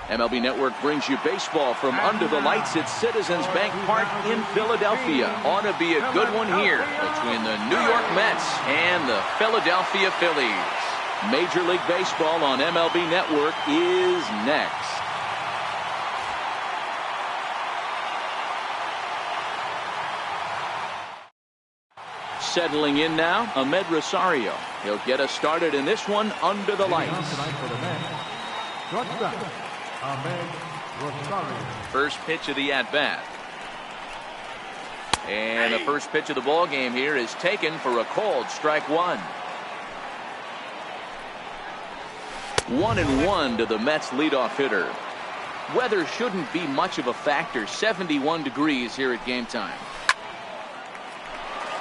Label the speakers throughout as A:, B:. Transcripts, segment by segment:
A: MLB Network brings you baseball from under the lights at Citizens Bank Park in Philadelphia. Ought to be a good one here between the New York Mets and the Philadelphia Phillies. Major League Baseball on MLB Network is next. Settling in now, Ahmed Rosario. He'll get us started in this one under the lights. First pitch of the at-bat. And the first pitch of the ball game here is taken for a called strike one. 1-1 to the Mets leadoff hitter. Weather shouldn't be much of a factor. 71 degrees here at game time.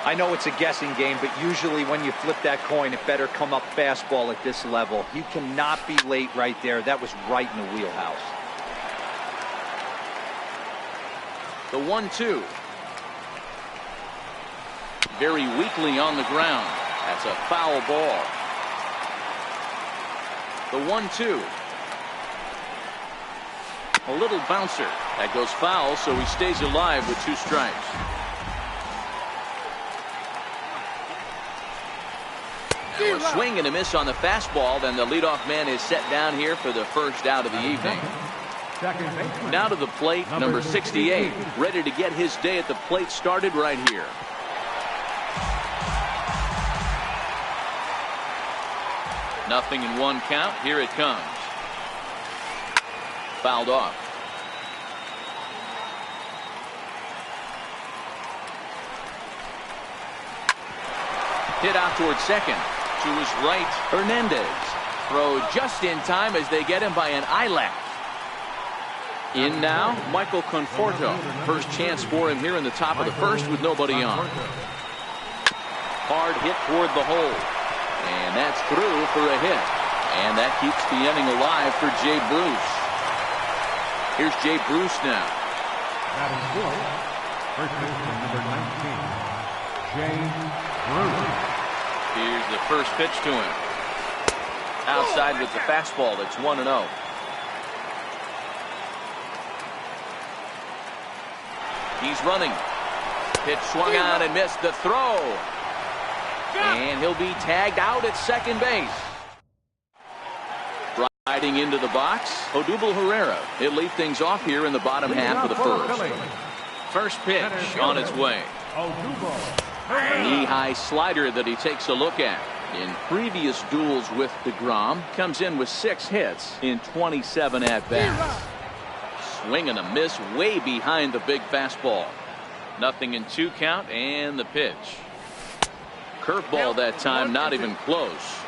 B: I know it's a guessing game, but usually when you flip that coin, it better come up fastball at this level. You cannot be late right there. That was right in the wheelhouse.
A: The 1-2. Very weakly on the ground. That's a foul ball. The 1-2. A little bouncer. That goes foul, so he stays alive with 2 strikes. A swing and a miss on the fastball. Then the leadoff man is set down here for the first out of the evening. Now to the plate, number 68, ready to get his day at the plate started right here. Nothing in 1 count. Here it comes. Fouled off. Hit out towards second. To his right, Hernandez. Throw just in time as they get him by an eyelash. In now, Michael Conforto. First chance for him here in the top of the first with nobody on. Hard hit toward the hole. And that's through for a hit. And that keeps the inning alive for Jay Bruce. Here's Jay Bruce now.
C: First baseman number 19, Jay Bruce.
A: Here's the first pitch to him. Outside with the fastball. That's 1-0. He's running. Pitch swung on and missed the throw. And he'll be tagged out at second base. Riding into the box, Odubel Herrera. He'll lead things off here in the bottom half of the first. First pitch on its way. Knee-high slider that he takes a look at. In previous duels with DeGrom, comes in with 6 hits in 27 at-bats. Swing and a miss way behind the big fastball. Nothing in 2 count and the pitch. Curveball that time, not even close.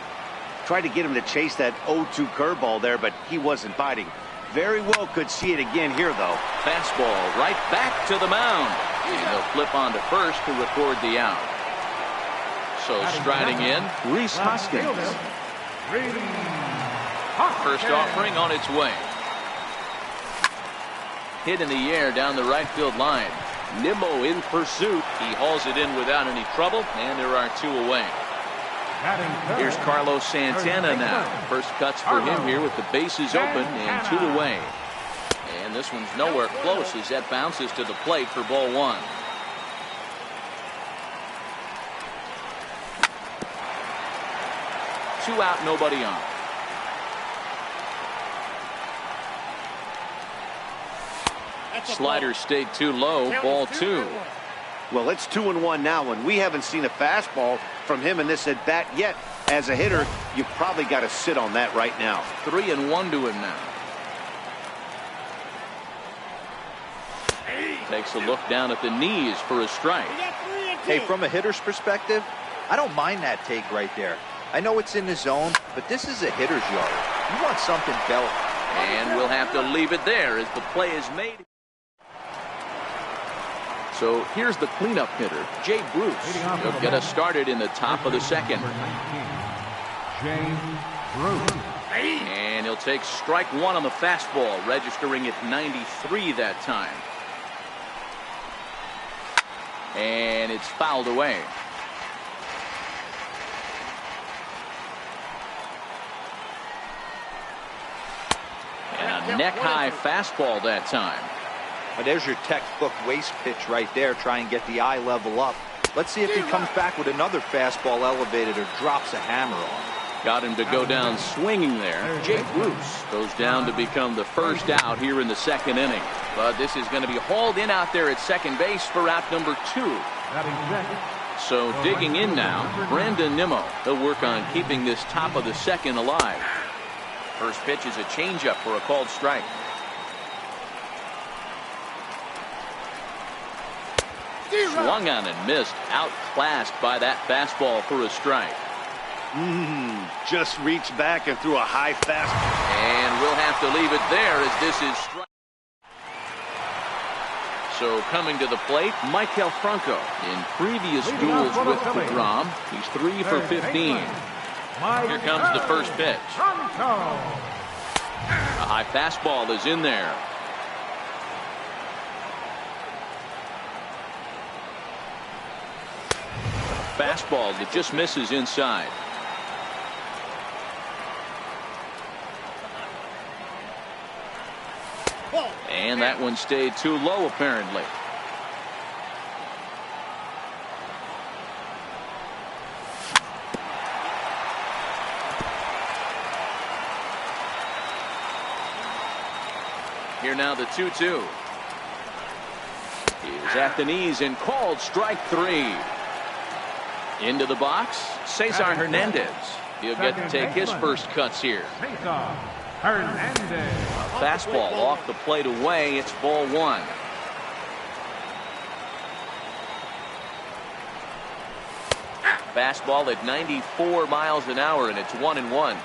D: Tried to get him to chase that 0-2 curveball there, but he wasn't biting. Very well could see it again here, though.
A: Fastball right back to the mound. And they'll flip on to first to record the out. So striding in, Rhys Hoskins. First offering on its way. Hit in the air down the right field line. Nimmo in pursuit. He hauls it in without any trouble, and there are 2 away. Here's Carlos Santana now. First cuts for him here with the bases open and 2 away. And this one's nowhere close as that bounces to the plate for ball 1. Two out, nobody on. Slider stayed too low, ball 2.
D: Well, it's 2-1 now, and we haven't seen a fastball from him in this at-bat yet. As a hitter, you've probably got to sit on that right now.
A: 3-1 to him now. Takes a look down at the knees for a strike.
B: Hey, from a hitter's perspective, I don't mind that take right there. I know it's in the zone, but this is a hitter's yard. You want something delicate.
A: And we'll have to leave it there as the play is made. So here's the cleanup hitter, Jay Bruce. He'll get us started in the top of the second.
C: Jay Bruce.
A: And he'll take strike 1 on the fastball, registering at 93 that time. And it's fouled away. And a neck-high fastball that time.
B: Well, there's your textbook waist pitch right there. Try and get the eye level up. Let's see if he comes back with another fastball elevated or drops a hammer on.
A: Got him to go down swinging there. Jake Bruce goes down to become the first out here in the second inning. But this is going to be hauled in out there at second base for out number 2. So digging in now, Brandon Nimmo. He'll work on keeping this top of the second alive. First pitch is a changeup for a called strike. Swung on and missed. Outclassed by that fastball for a strike.
D: Just reached back and threw a high fastball.
A: And we'll have to leave it there as this is strike. So coming to the plate, Maikel Franco. In previous duels with DeGrom, he's 3 for 15. Here comes the first pitch. A high fastball is in there. Fastball that just misses inside. And that one stayed too low apparently. Here now the 2-2. He's at the knees and called strike 3. Into the box, Cesar Hernandez. He'll get to take his first cuts here.
C: Hernandez.
A: A fastball off the plate away. It's ball 1. Fastball at 94 miles an hour, and it's 1-1.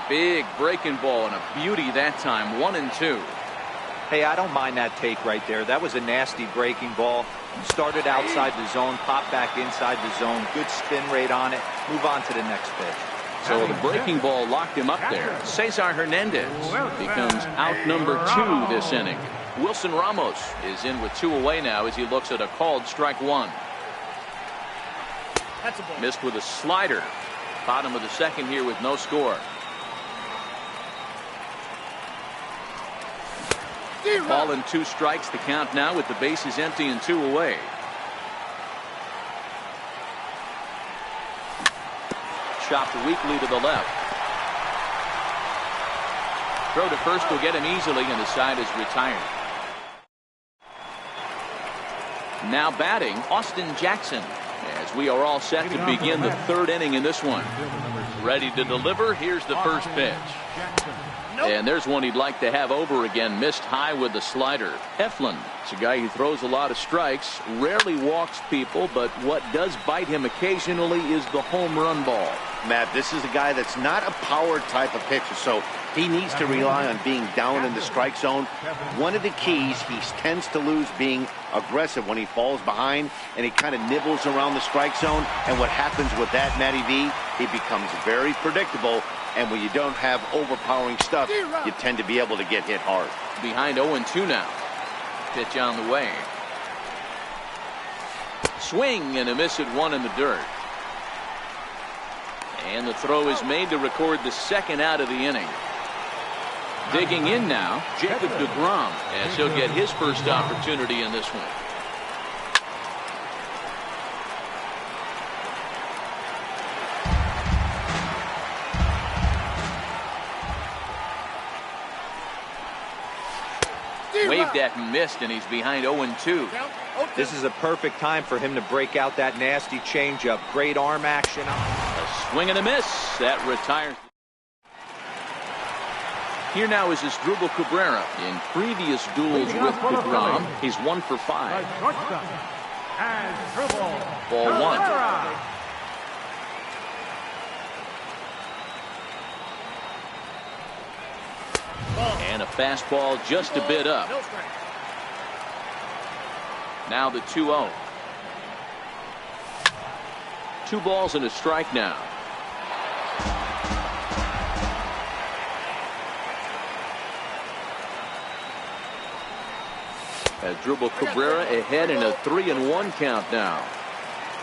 A: Big breaking ball and a beauty that time. 1-2.
B: Hey, I don't mind that take right there. That was a nasty breaking ball. Started outside the zone, popped back inside the zone. Good spin rate on it. Move on to the next pitch.
A: So the breaking ball locked him up there. Cesar Hernandez becomes out number 2 this inning. Wilson Ramos is in with 2 away now as he looks at a called strike 1. Missed with a slider. Bottom of the second here with no score. Ball and 2 strikes, the count now with the bases empty and 2 away. Chopped weakly to the left. Throw to first will get him easily, and the side is retired. Now batting, Austin Jackson, as we are all set to begin the 3rd inning in this one. Ready to deliver. Here's the first pitch. And there's one he'd like to have over again. Missed high with the slider. Eflin is a guy who throws a lot of strikes, rarely walks people, but what does bite him occasionally is the home run ball.
D: Matt, this is a guy that's not a power type of pitcher, so he needs to rely on being down in the strike zone. One of the keys, he tends to lose being aggressive when he falls behind, and he kind of nibbles around the strike zone. And what happens with that, Matty V, he becomes very predictable. And when you don't have overpowering stuff, you tend to be able to get hit hard.
A: Behind 0-2 now. Pitch on the way. Swing and a miss at 1 in the dirt. And the throw is made to record the second out of the inning. Digging in now, Jacob DeGrom, as he'll get his first opportunity in this one. Waved at and missed, and he's behind 0-2.
B: This is a perfect time for him to break out that nasty changeup. Great arm action.
A: A swing and a miss. That retires. Here now is Asdrubal Cabrera. In previous duels with DeGrom, he's 1 for 5. Ball 1. And a fastball just a bit up. Now the 2-0. 2 balls and a strike now. Asdrubal Cabrera ahead in a 3-1 count now.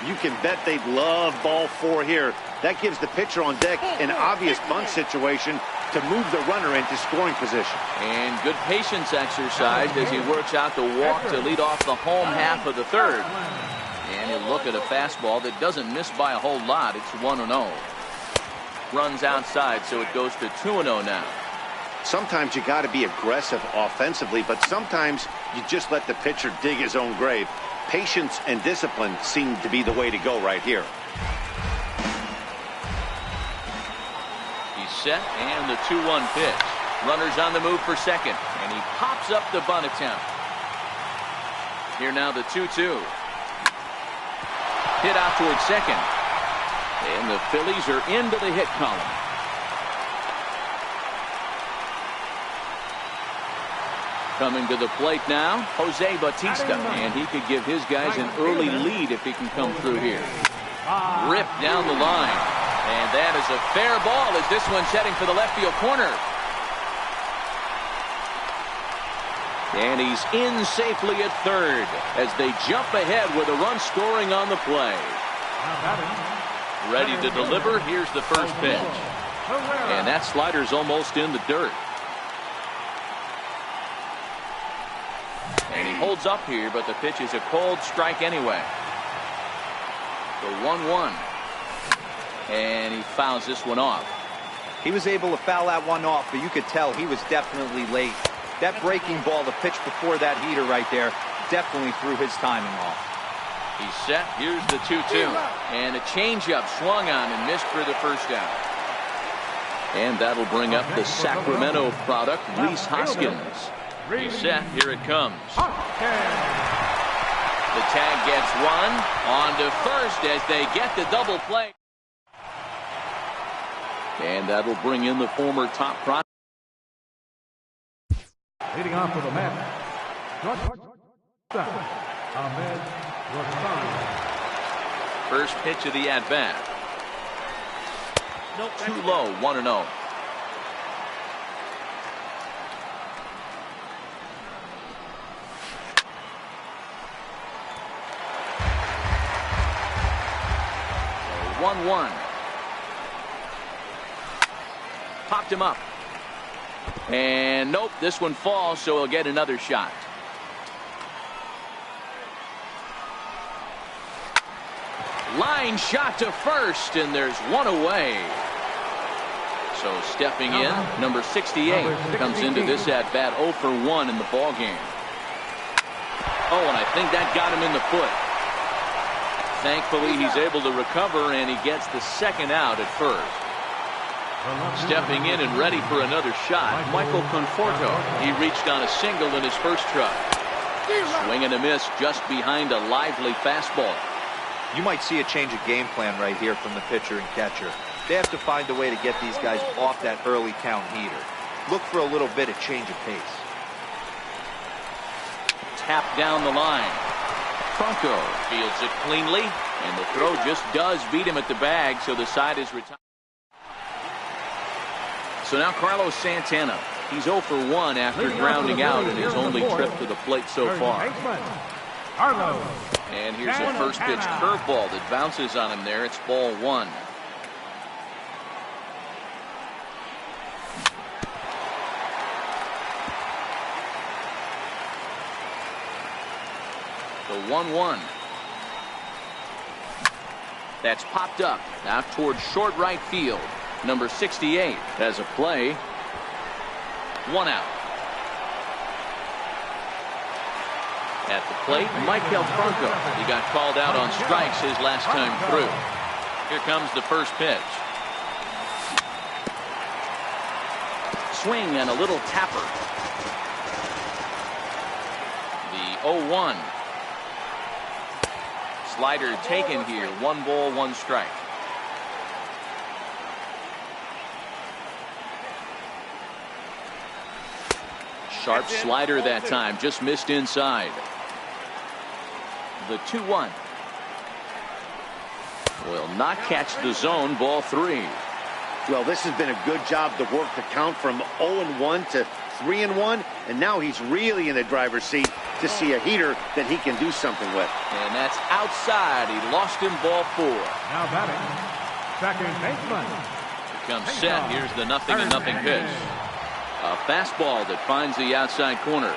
D: You can bet they'd love ball 4 here. That gives the pitcher on deck an obvious bunt situation to move the runner into scoring position.
A: And good patience exercise as he works out the walk to lead off the home half of the third. And he'll look at a fastball that doesn't miss by a whole lot. It's 1-0. Runs outside, so it goes to 2-0 now.
D: Sometimes you got to be aggressive offensively, but sometimes you just let the pitcher dig his own grave. Patience and discipline seem to be the way to go right here.
A: He's set, and the 2-1 pitch. Runners on the move for second, and he pops up the bunt attempt. Here now the 2-2. Hit out towards second. And the Phillies are into the hit column. Coming to the plate now, Jose Bautista. And he could give his guys an early lead if he can come through here. Ripped down the line. And that is a fair ball as this one's heading for the left field corner. And he's in safely at third as they jump ahead with a run scoring on the play. Ready to deliver. Here's the first pitch. And that slider's almost in the dirt. And he holds up here, but the pitch is a cold strike anyway. The 1-1. And he fouls this one off.
B: He was able to foul that one off, but you could tell he was definitely late. That breaking ball, the pitch before that heater right there, definitely threw his timing off.
A: He's set. Here's the 2-2. And a changeup swung on and missed for the first out. And that'll bring up the Sacramento product, Rhys Hoskins. He's set. Here it comes. The tag gets one. On to first as they get the double play. And that'll bring in the former top prospect.
C: Leading off for the Mets, Ahmed Rosario.
A: First pitch of the at-bat. Too low, 1-0. So 1-1. Popped him up. And nope, this one falls, so he'll get another shot. Line shot to first, and there's one away. So stepping in, number 68 comes into this at-bat 0 for 1 in the ball game. Oh, and I think that got him in the foot. Thankfully, he's able to recover, and he gets the second out at first. Stepping in and ready for another shot, Michael Conforto. He reached on a single in his first try. Swing and a miss just behind a lively fastball.
B: You might see a change of game plan right here from the pitcher and catcher. They have to find a way to get these guys off that early count heater. Look for a little bit of change of pace.
A: Tap down the line. Franco fields it cleanly, and the throw just does beat him at the bag, so the side is retired. So now Carlos Santana. He's 0 for 1 after grounding out in his only trip to the plate so far. And here's a first pitch curveball that bounces on him there. It's ball 1. The 1-1. That's popped up out towards short right field. Number 68 has a play. 1 out. At the plate, Michael Franco. He got called out on strikes his last time through. Here comes the first pitch. Swing and a little tapper. The 0-1. Slider taken here. 1 ball, 1 strike. Sharp slider that time. Just missed inside. The 2-1. Will not catch the zone. Ball 3.
D: Well, this has been a good job to work the count from 0-1 to 3-1, and now he's really in the driver's seat to see a heater that he can do something with.
A: And that's outside. He lost him, ball 4.
C: Now batting, second baseman.
A: Comes set. Here's the 0-0 pitch. A fastball that finds the outside corner.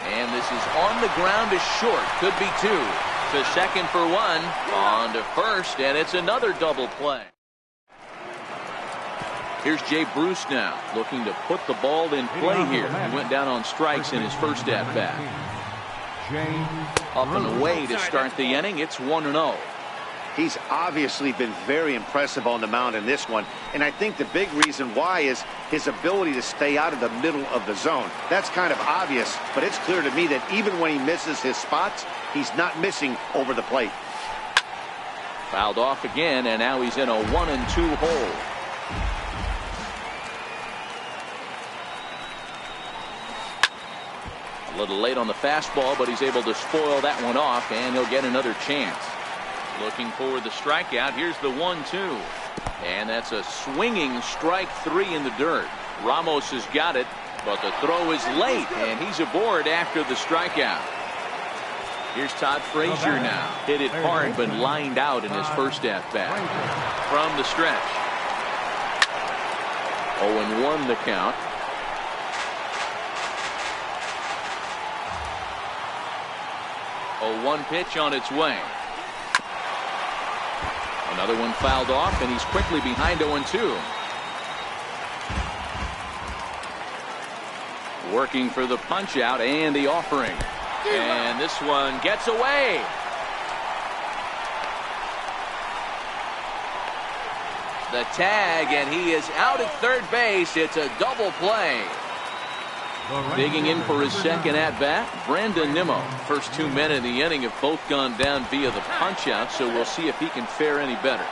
A: And this is on the ground, is short. Could be two. To second for one. On to first, and it's another double play. Here's Jay Bruce now, looking to put the ball in play here. He went down on strikes in his first at-bat. Up and away to start the inning. It's 1-0.
D: He's obviously been very impressive on the mound in this one, and I think the big reason why is his ability to stay out of the middle of the zone. That's kind of obvious, but it's clear to me that even when he misses his spots, he's not missing over the plate.
A: Fouled off again, and now he's in a 1-2 hole. A little late on the fastball, but he's able to spoil that one off, and he'll get another chance. Looking for the strikeout. Here's the 1-2. And that's a swinging strike three in the dirt. Ramos has got it, but the throw is late, and he's aboard after the strikeout. Here's Todd Frazier now. Hit it hard, but lined out in his first at-bat. From the stretch. 0-1 the count. A 1 pitch on its way. Another one fouled off, and he's quickly behind 0-2. Working for the punch out and the offering. And this one gets away. The tag, and he is out at third base. It's a double play. Digging in for his second at-bat, Brandon Nimmo. First 2 men in the inning have both gone down via the punch-out, so we'll see if he can fare any better.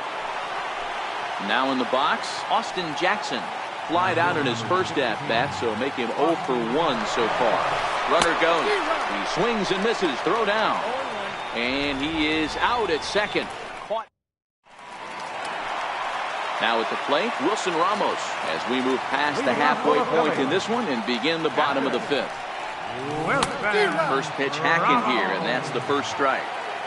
A: Now in the box, Austin Jackson. Flied out in his first at-bat, so make him 0 for 1 so far. Runner goes. He swings and misses. Throw down. And he is out at second. Caught. Now at the plate, Wilson Ramos, as we move past the halfway point in this one and begin the bottom of the fifth. First pitch hacking here, and that's the first strike.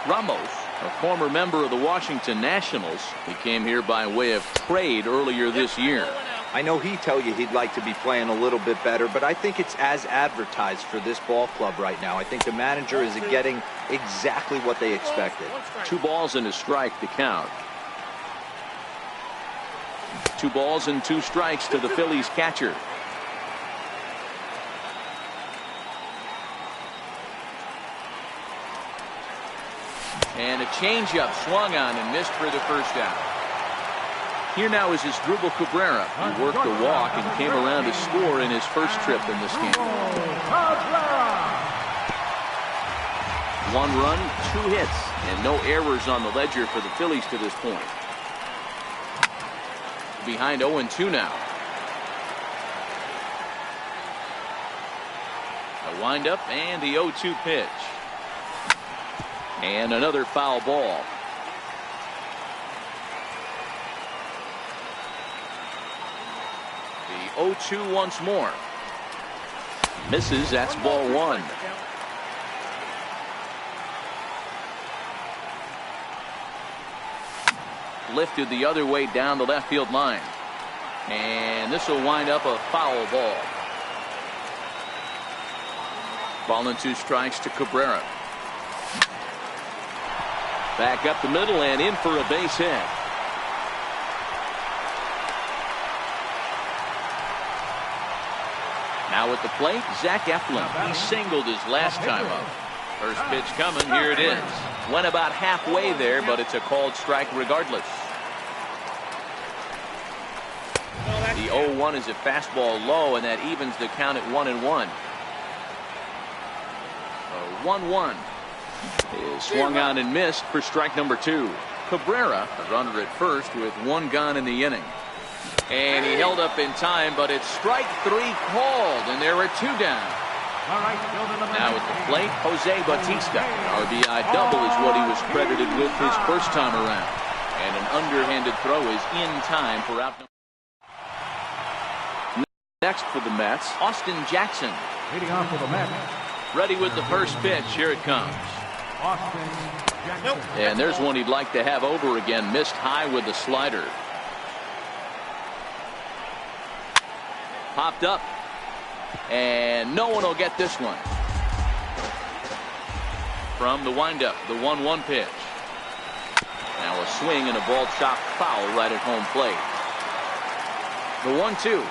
A: Ramos, a former member of the Washington Nationals, he came here by way of trade earlier this year.
B: I know he'd tell you he'd like to be playing a little bit better, but I think it's as advertised for this ball club right now. I think the manager is getting exactly what they expected.
A: 2 balls and a strike to count. 2 balls and 2 strikes to the Phillies catcher. And a changeup swung on and missed for the first out. Here now is Asdrubal Cabrera, who worked a walk and came around to score in his first trip in this game. 1 run, 2 hits, and no errors on the ledger for the Phillies to this point. Behind 0-2 now. A windup and the 0-2 pitch. And another foul ball. The 0-2 once more. Misses. That's ball 1. Lifted the other way down the left field line. And this will wind up a foul ball. Ball and 2 strikes to Cabrera. Back up the middle and in for a base hit. Now at the plate, Zach Eflin. He singled his last time up. First pitch coming. Here it is. Went about halfway there, but it's a called strike regardless. The 0-1 is a fastball low, and that evens the count at 1-1. 1-1 is swung on and missed for strike number 2. Cabrera, a runner at first with 1 gone in the inning. And he held up in time, but it's strike 3 called, and there are 2 down. Now at the plate, Jose Bautista. An RBI double is what he was credited with his first time around. And an underhanded throw is in time for out. Next for the Mets, Austin Jackson.
C: Leading off for the Mets,
A: Ready with the first pitch. Here it comes. And there's one he'd like to have over again. Missed high with the slider. Popped up. And no one will get this one. From the windup, the 1-1 pitch. Now a swing and a ball chopped foul right at home plate. The 1-2.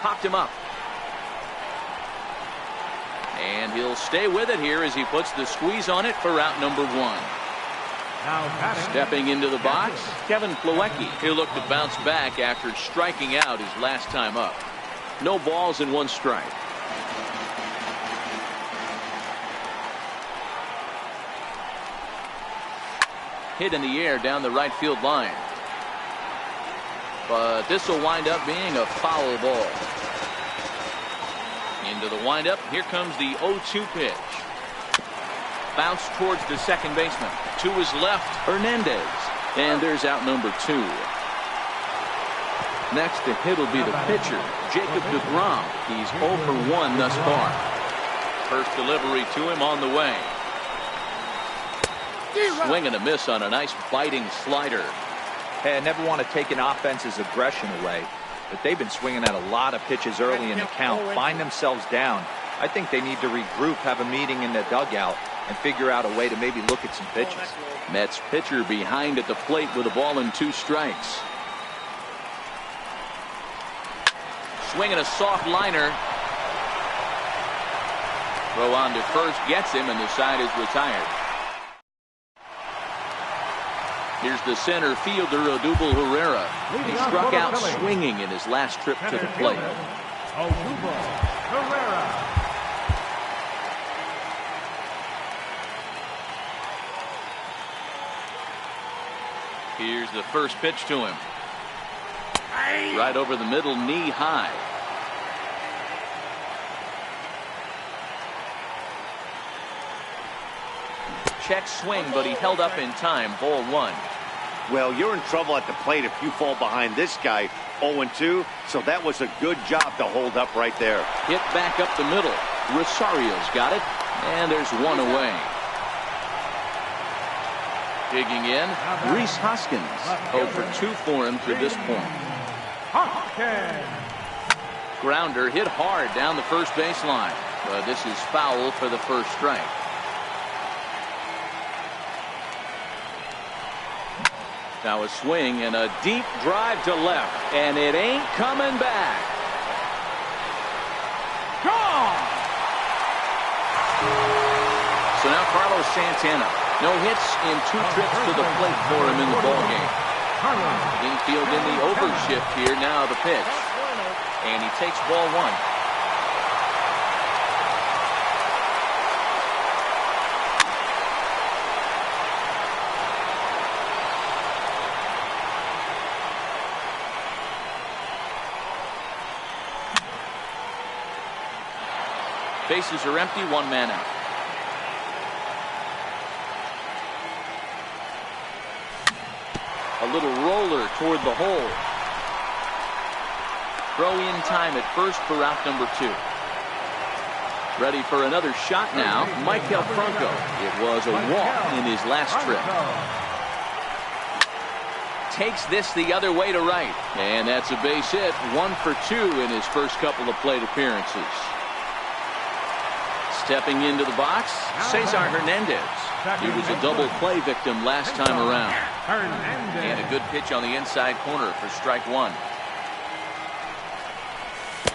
A: Popped him up. And he'll stay with it here as he puts the squeeze on it for out number 1. Stepping into the box, Kevin Plawecki. He'll look to bounce back after striking out his last time up. No balls and 1 strike. Hit in the air down the right field line. But this will wind up being a foul ball. Into the windup. Here comes the 0-2 pitch. Bounce towards the second baseman. To his left, Hernandez. And there's out number 2. Next to hit will be the pitcher, Jacob deGrom. He's 0 for 1 thus far. First delivery to him on the way. Swing and a miss on a nice biting slider.
B: Hey, I never want to take an offense's aggression away, but they've been swinging at a lot of pitches early in the count, find themselves down. I think they need to regroup, have a meeting in the dugout, and figure out a way to maybe look at some pitches.
A: Mets pitcher behind at the plate with a ball and 2 strikes. Swinging a soft liner. Throw on to first, gets him, and the side is retired. Here's the center fielder, Odubel Herrera. He struck out swinging in his last trip to the plate.
C: Odubel Herrera.
A: Here's the first pitch to him. Right over the middle, knee high. Check swing, but he held up in time. Ball 1.
D: Well, you're in trouble at the plate if you fall behind this guy 0-2, so that was a good job to hold up right there.
A: Hit back up the middle. Rosario's got it, and there's 1 away. Digging in, Rhys Hoskins. 0 for 2 for him to this point. Grounder hit hard down the first baseline, but this is foul for the first strike. Now a swing and a deep drive to left, and it ain't coming back. Gone! So now Carlos Santana. No hits in 2 trips to the plate for him in the ballgame. Infield in the overshift here. Now the pitch. And he takes ball 1. Bases are empty, 1 man out. A little roller toward the hole. Throw in time at first for out number 2. Ready for another shot now, Maikel Franco. It was a walk in his last trip. Takes this the other way to right. And that's a base hit. 1 for 2 in his first couple of plate appearances. Stepping into the box, Cesar Hernandez. He was a double play victim last time around. And a good pitch on the inside corner for strike 1.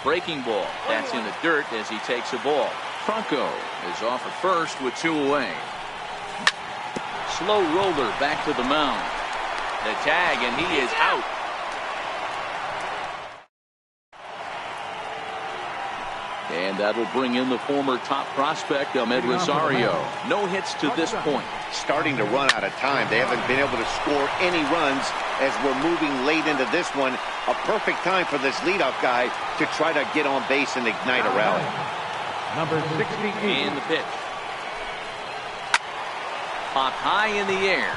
A: Breaking ball. That's in the dirt as he takes a ball. Franco is off at first with 2 away. Slow roller back to the mound. The tag, and he is out. And that'll bring in the former top prospect, Ahmed Rosario. No hits to this point.
D: Starting to run out of time. They haven't been able to score any runs as we're moving late into this one. A perfect time for this leadoff guy to try to get on base and ignite a rally.
C: Number 68.
A: And the pitch. Popped high in the air.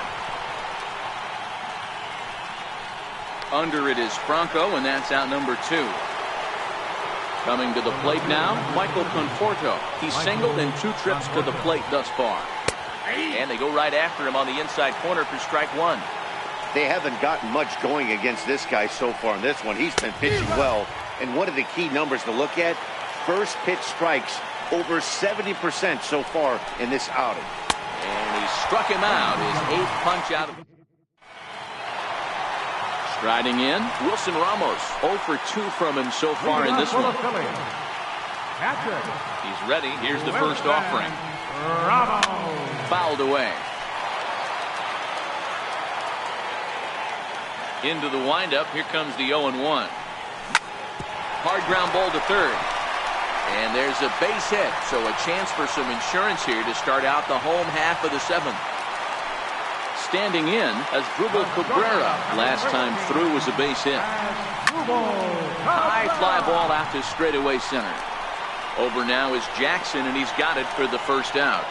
A: Under it is Franco, and that's out number 2. Coming to the plate now, Michael Conforto. He's singled in 2 trips to the plate thus far. And they go right after him on the inside corner for strike 1.
D: They haven't gotten much going against this guy so far in this one. He's been pitching well. And one of the key numbers to look at, first pitch strikes over 70% so far in this outing.
A: And he struck him out, his 8th punch out of the... Striding in, Wilson Ramos. 0 for 2 from him so far in this one. He's ready. Here's the first offering. Fouled away. Into the windup. Here comes the 0-1. Hard ground ball to third. And there's a base hit, so a chance for some insurance here to start out the home half of the 7th. Standing in as Drupal Cabrera. Last time through was a base hit. High fly ball out to straightaway center. Over now is Jackson, and he's got it for the first out.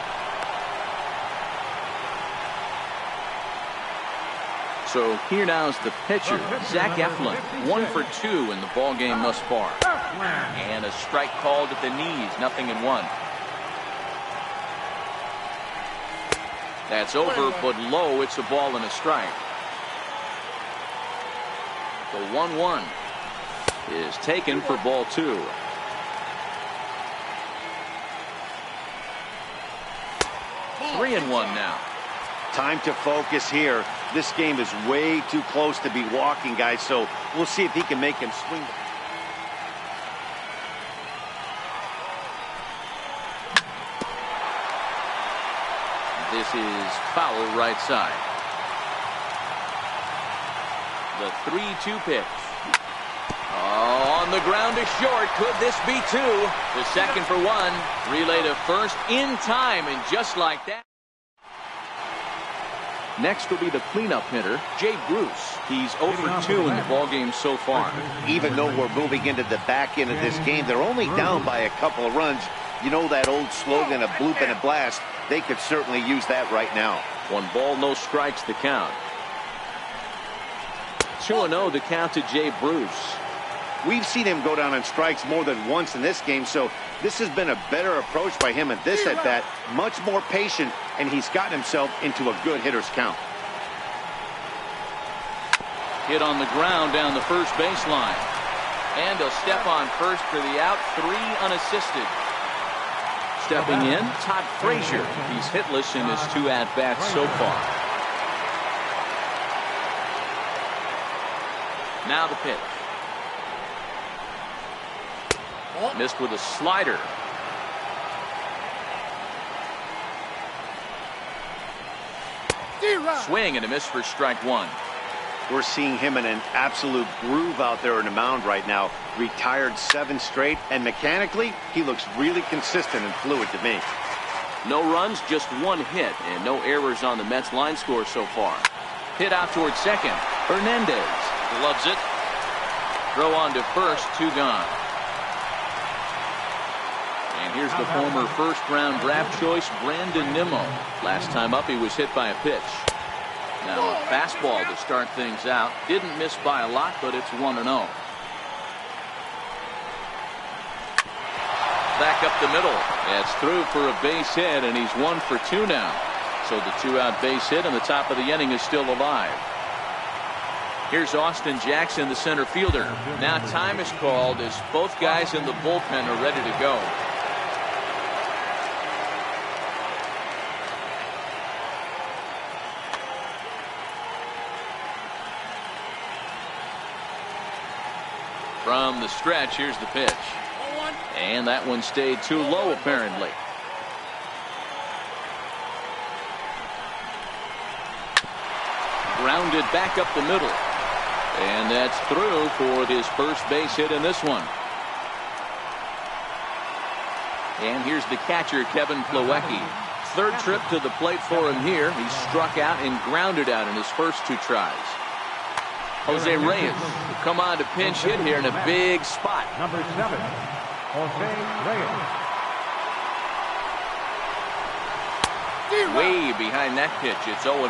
A: So here now is the pitcher, Zach Eflin. 1 for 2 in the ball game thus far. And a strike called at the knees, 0-1. That's over, but low. It's a ball and a strike. The 1-1 is taken for ball 2. Three and 1 now.
D: Time to focus here. This game is way too close to be walking, guys, so we'll see if he can make him swing.
A: This is foul right side. The 3-2 pitch. Oh, on the ground to short. Could this be 2? The second for 1. Relay to first in time, and just like that. Next will be the cleanup hitter, Jay Bruce. He's 0 for 2 in the ballgame so far.
D: Even though we're moving into the back end of this game, they're only down by a couple of runs. You know that old slogan, a bloop and a blast. They could certainly use that right now.
A: 1 ball, no strikes to count. 2-0 to count to Jay Bruce.
D: We've seen him go down on strikes more than once in this game, so this has been a better approach by him at this at-bat. Much more patient, and he's gotten himself into a good hitter's count.
A: Hit on the ground down the first baseline. And he'll step on first for the out. 3 unassisted. Stepping in, Todd Frazier. He's hitless in his 2 at-bats so far. Now the pitch. Missed with a slider. Swing and a miss for strike 1.
D: We're seeing him in an absolute groove out there in the mound right now. Retired 7 straight, and mechanically, he looks really consistent and fluid to me.
A: No runs, just 1 hit, and no errors on the Mets line score so far. Hit out towards second. Hernandez gloves it. Throw on to first, 2 gone. And here's the former first-round draft choice, Brandon Nimmo. Last time up, he was hit by a pitch. Now a fastball to start things out. Didn't miss by a lot, but it's 1-0. Back up the middle. It's through for a base hit, and he's 1 for 2 now. So the 2-out base hit, and the top of the inning is still alive. Here's Austin Jackson, the center fielder. Now time is called as both guys in the bullpen are ready to go. From the stretch, here's the pitch. And that one stayed too low, apparently. Grounded back up the middle. And that's through for his first base hit in this one. And here's the catcher, Kevin Plawecki. 3rd trip to the plate for him here. He struck out and grounded out in his first 2 tries. Jose Reyes will come on to pinch hit here in a big spot.
C: Number 7, Jose Reyes.
A: Way behind that pitch, it's 0-1.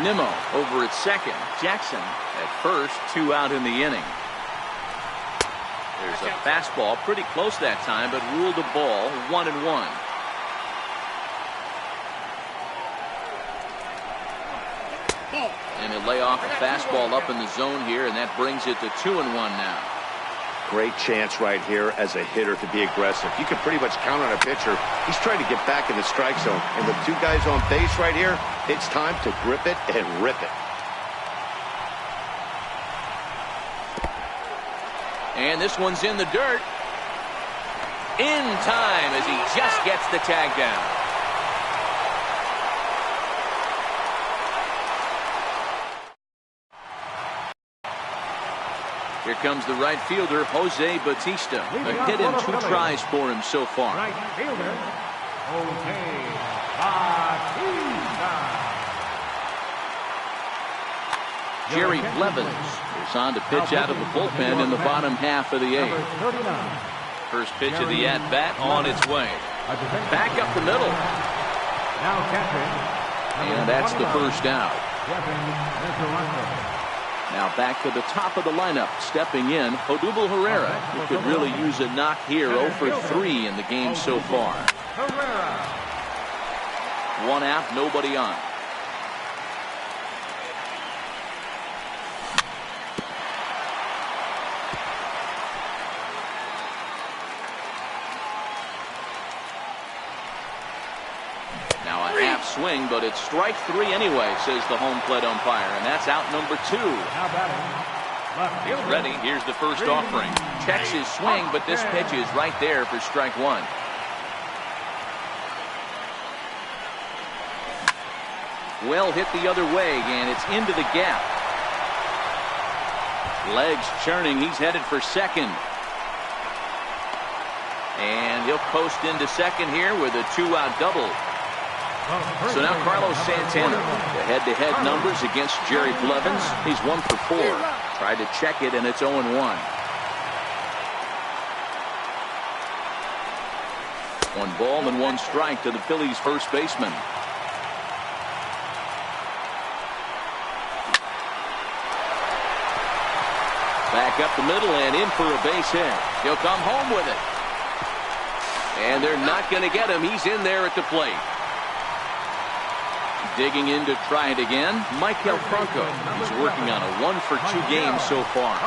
A: Nimmo over at second. Jackson at first, 2 out in the inning. There's a fastball pretty close that time, but ruled a ball 1-1. And they lay off a fastball up in the zone here, and that brings it to 2-1 now.
D: Great chance right here as a hitter to be aggressive. You can pretty much count on a pitcher. He's trying to get back in the strike zone. And with two guys on base right here, it's time to grip it and rip it.
A: And this one's in the dirt. In time as he just gets the tag down. Here comes the right fielder, Jose Bautista. A hit in 2 tries for him so far.
C: Right fielder, Jose Bautista.
A: Jerry Blevins is on to pitch out of the bullpen in the bottom half of the 8th. First pitch of the at-bat on its way. Back up the middle.
C: Now catching.
A: And that's the first out. Now back to the top of the lineup, stepping in, Odubel Herrera, who could really use a knock here. 0 for 3 in the game so far. 1 out, nobody on. Now a half swing, but it's strike 3 anyway, says the home plate umpire, and that's out number 2. He's ready. Here's the first offering. Checks his swing, but this pitch is right there for strike 1. Well hit the other way, and it's into the gap. Legs churning. He's headed for second. And he'll coast into second here with a 2-out double. So now Carlos Santana, the head-to-head numbers against Jerry Blevins. He's 1 for 4. Tried to check it, and it's 0-1. 1 ball and 1 strike to the Phillies' first baseman. Back up the middle and in for a base hit. He'll come home with it. And they're not going to get him. He's in there at the plate. Digging in to try it again, Michael Franco. He's working on a 1 for 2 game so far.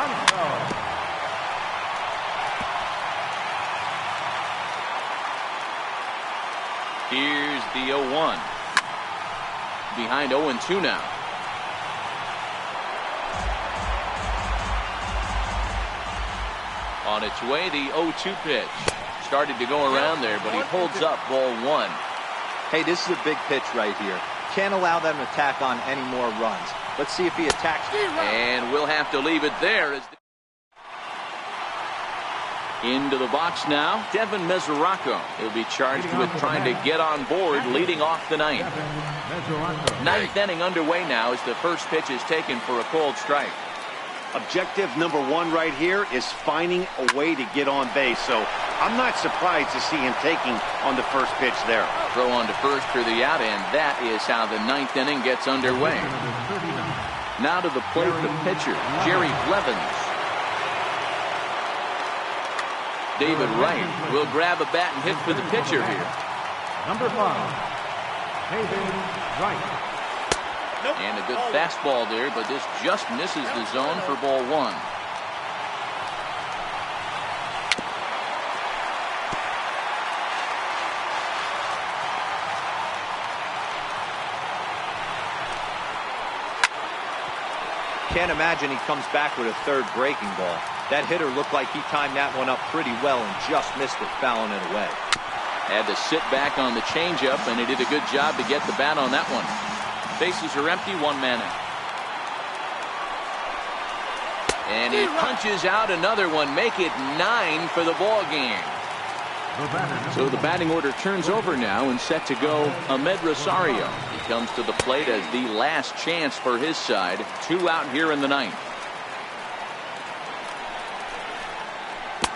A: Here's the 0-1. Behind 0-2 now. On its way, the 0-2 pitch. Started to go around there, but he holds up ball 1.
B: Hey, this is a big pitch right here. Can't allow them to attack on any more runs. Let's see if he attacks.
A: And we'll have to leave it there. Into the box now, Devin Mesoraco. He'll be charged with trying to get on board, leading off the 9th. 9th inning underway now as the first pitch is taken for a cold strike.
D: Objective number 1 right here is finding a way to get on base. So I'm not surprised to see him taking on the first pitch there.
A: Throw on to first for the out, and that is how the 9th inning gets underway. Now to the plate, the pitcher, Jerry Blevins. David Wright will grab a bat and hit for the pitcher here.
C: Number 5, David Wright.
A: And a good fastball there, but this just misses the zone for ball 1.
B: Can't imagine he comes back with a third breaking ball. That hitter looked like he timed that one up pretty well and just missed it, fouling it away.
A: Had to sit back on the changeup, and he did a good job to get the bat on that one. Bases are empty, 1 man out. And he punches out another one, make it 9 for the ball game. So the batting order turns over now and set to go Ahmed Rosario. He comes to the plate as the last chance for his side. 2 out here in the 9th.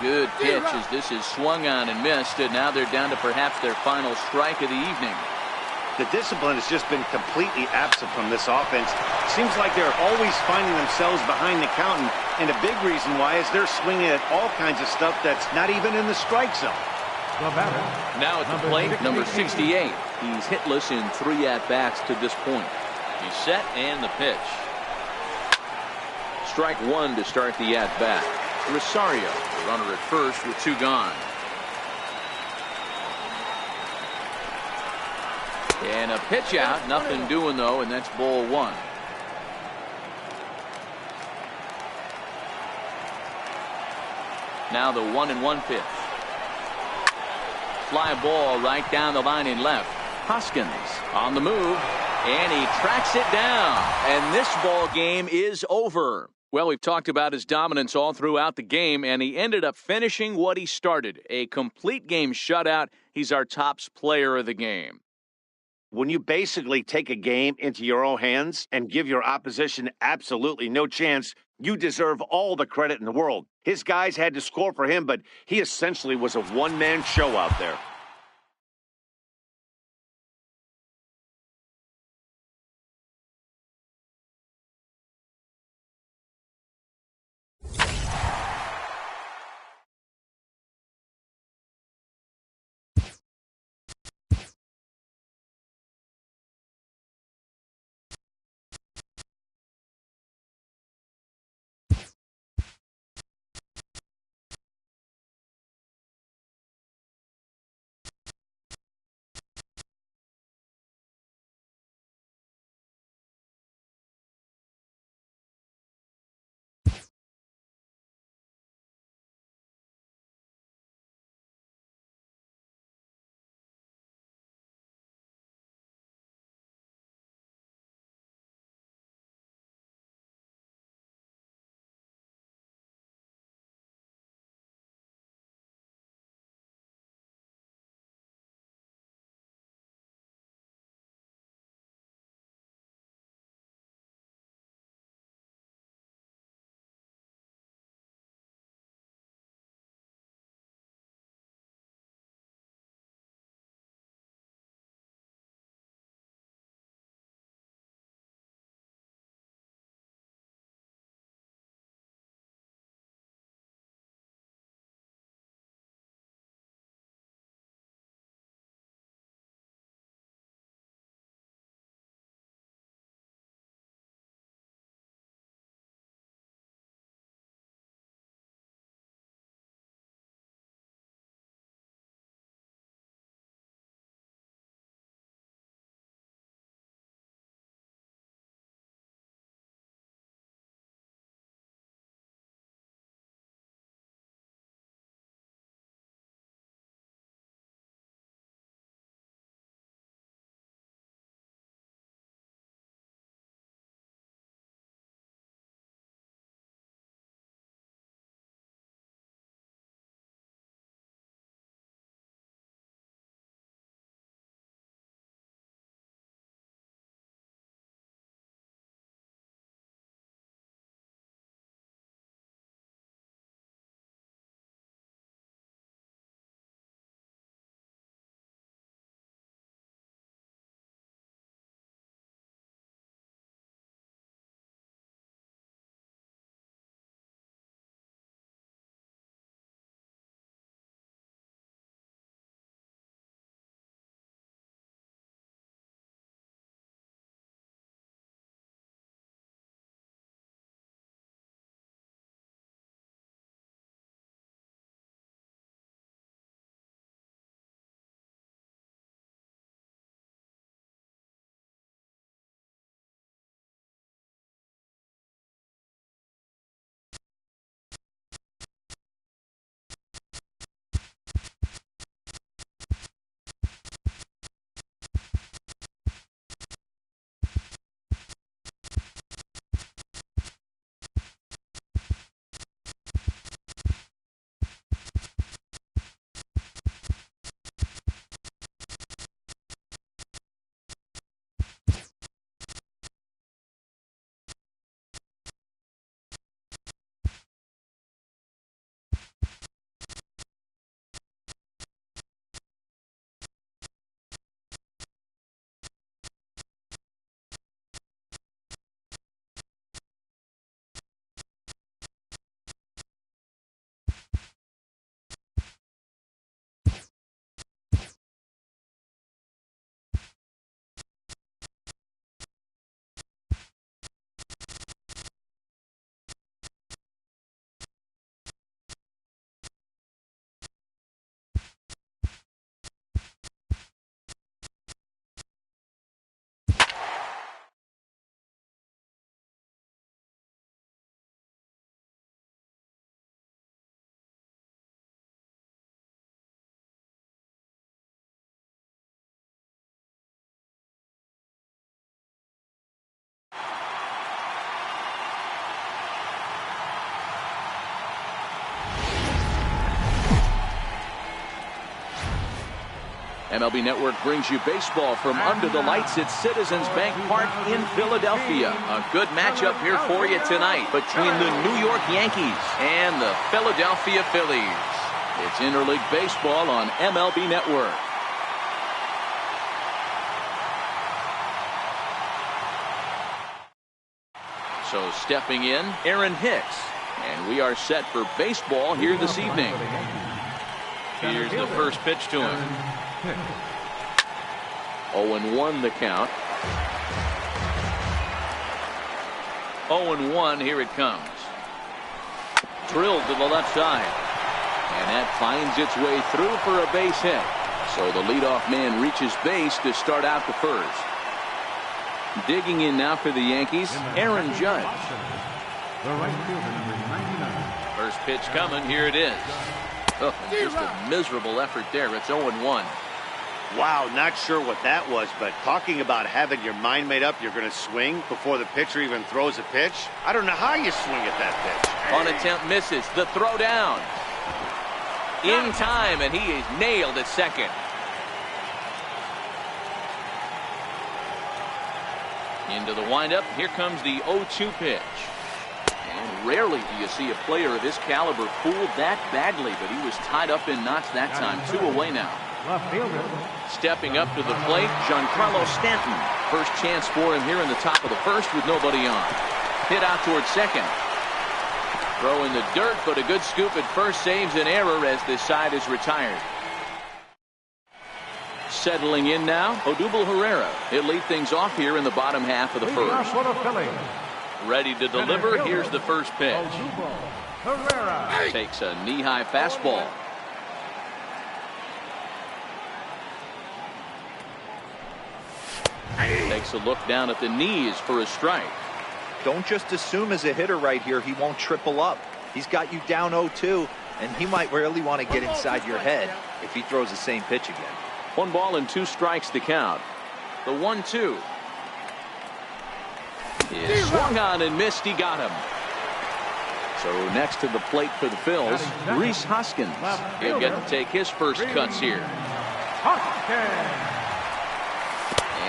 A: Good pitch as this is swung on and missed, and now they're down to perhaps their final strike of the evening.
D: The discipline has just been completely absent from this offense. Seems like they're always finding themselves behind the count, and a big reason why is they're swinging at all kinds of stuff that's not even in the strike zone.
C: The batter.
A: Now at the plate, number 68. He's hitless in 3 at-bats to this point. He's set and the pitch. Strike 1 to start the at-bat. Rosario, the runner at first with 2 gone. And a pitch out, nothing doing though, and that's ball 1. Now the 1-1 pitch. Fly ball right down the line in left. Hoskins on the move, and he tracks it down. And this ball game is over. Well, we've talked about his dominance all throughout the game, and he ended up finishing what he started. A complete game shutout. He's our top player of the game.
D: When you basically take a game into your own hands and give your opposition absolutely no chance, you deserve all the credit in the world. His guys had to score for him, but he essentially was a one-man show out there.
A: MLB Network brings you baseball from under the lights at Citizens Bank Park in Philadelphia. A good matchup here for you tonight between the New York Yankees and the Philadelphia Phillies. It's interleague baseball on MLB Network. So stepping in, Aaron Hicks. And we are set for baseball here this evening. Here's the first pitch to him. 0-1 the count. 0-1, here it comes. Drilled to the left side. And that finds its way through for a base hit. So the leadoff man reaches base to start out the first. Digging in now for the Yankees, Aaron Judge.
C: The right fielder, number 99.
A: First pitch coming, here it is. Oh, just a miserable effort there. It's 0-1.
D: Wow, not sure what that was, but talking about having your mind made up you're going to swing before the pitcher even throws a pitch. I don't know how you swing at that pitch.
A: On attempt misses. The throw down. In time, and he is nailed at second. Into the windup. Here comes the 0-2 pitch. And rarely do you see a player of this caliber fooled that badly, but he was tied up in knots that time. 2 away now.
C: Left fielder.
A: Stepping up to the plate, Giancarlo Stanton. First chance for him here in the top of the first with nobody on. Hit out towards second. Throw in the dirt, but a good scoop at first saves an error as this side is retired. Settling in now, Odubel Herrera. He'll lead things off here in the bottom half of the first. Ready to deliver. Here's the first pitch.
C: Herrera
A: takes a knee-high fastball. Takes a look down at the knees for a strike.
B: Don't just assume as a hitter right here he won't triple up. He's got you down 0-2, and he might really want to get inside your head if he throws the same pitch again.
A: 1 ball and 2 strikes to count. The 1-2 is swung on and missed. He got him. So next to the plate for the Phils, Rhys Hoskins. He'll get to take his first cuts here.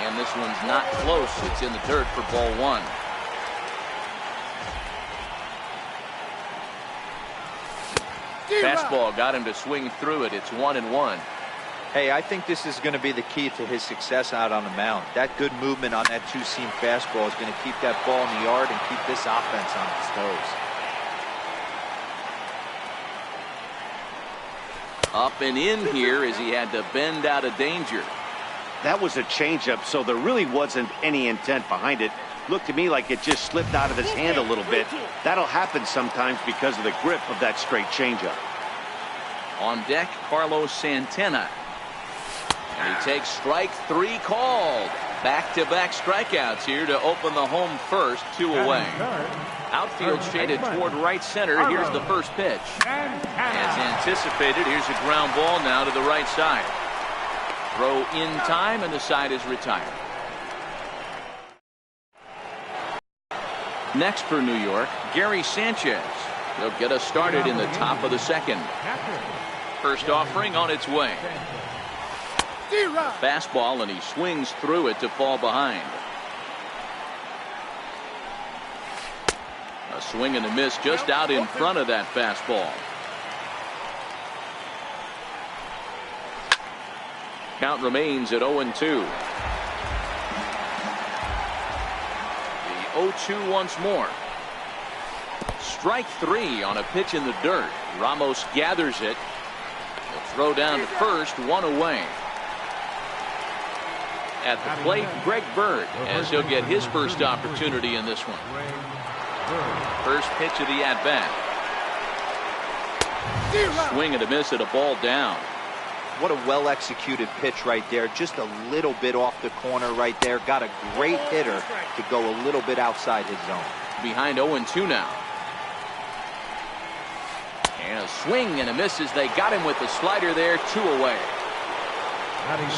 A: And this one's not close. It's in the dirt for ball 1. Fastball got him to swing through it. It's 1-1.
B: Hey, I think this is going to be the key to his success out on the mound. That good movement on that two-seam fastball is going to keep that ball in the yard and keep this offense on its toes.
A: Up and in here as he had to bend out of danger.
D: That was a changeup, so there really wasn't any intent behind it. Looked to me like it just slipped out of his hand a little bit. That'll happen sometimes because of the grip of that straight changeup.
A: On deck, Carlos Santana. And he takes strike 3 called. Back-to-back strikeouts here to open the home first. 2 away. Outfield shaded toward right center. Here's the first pitch. As anticipated, here's a ground ball now to the right side. Throw in time, and the side is retired. Next for New York, Gary Sanchez. He'll get us started in the top of the second. First offering on its way. Fastball, and he swings through it to fall behind. A swing and a miss just out in front of that fastball. Count remains at 0-2. The 0-2 once more. Strike 3 on a pitch in the dirt. Ramos gathers it. The throw down to first, 1 away. At the plate, Greg Bird, as he'll get his first opportunity in this one. First pitch of the at-bat. Swing and a miss at a ball down.
B: What a well-executed pitch right there. Just a little bit off the corner right there. Got a great hitter to go a little bit outside his zone.
A: Behind 0-2 now. And a swing and a miss as they got him with the slider there. 2 away.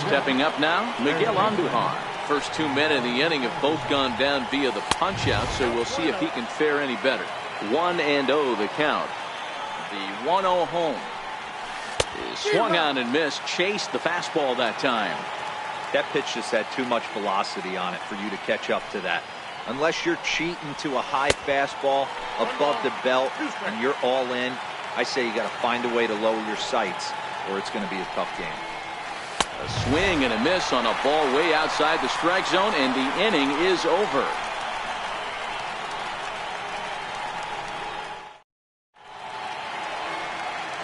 A: Stepping up now, Miguel Andujar. First 2 men in the inning have both gone down via the punch-out, so we'll see if he can fare any better. 1-0 the count. The 1-0 home. Swung on and missed. Chased the fastball that time.
B: That pitch just had too much velocity on it for you to catch up to that. Unless you're cheating to a high fastball above the belt and you're all in, I say you got to find a way to lower your sights or it's going to be a tough game.
A: A swing and a miss on a ball way outside the strike zone, and the inning is over.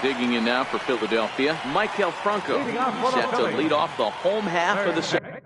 A: Digging in now for Philadelphia, Michael Franco set to lead off the home half of the second.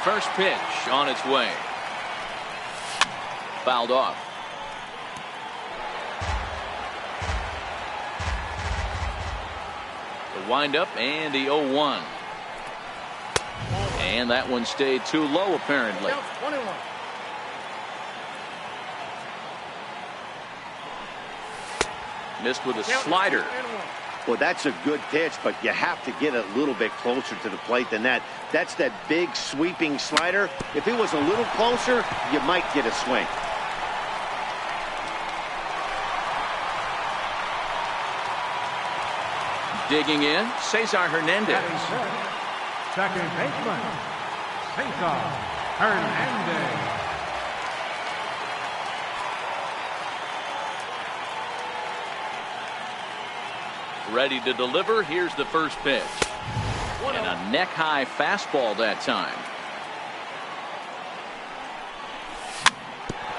A: First pitch on its way. Fouled off. The windup and the 0-1. And that one stayed too low apparently. Missed with a slider.
D: Well, that's a good pitch, but you have to get a little bit closer to the plate than that. That's that big sweeping slider. If it was a little closer, you might get a swing.
A: Digging in, Cesar Hernandez.
C: Second baseman, Cesar Hernandez.
A: Ready to deliver. Here's the first pitch. And a neck-high fastball that time.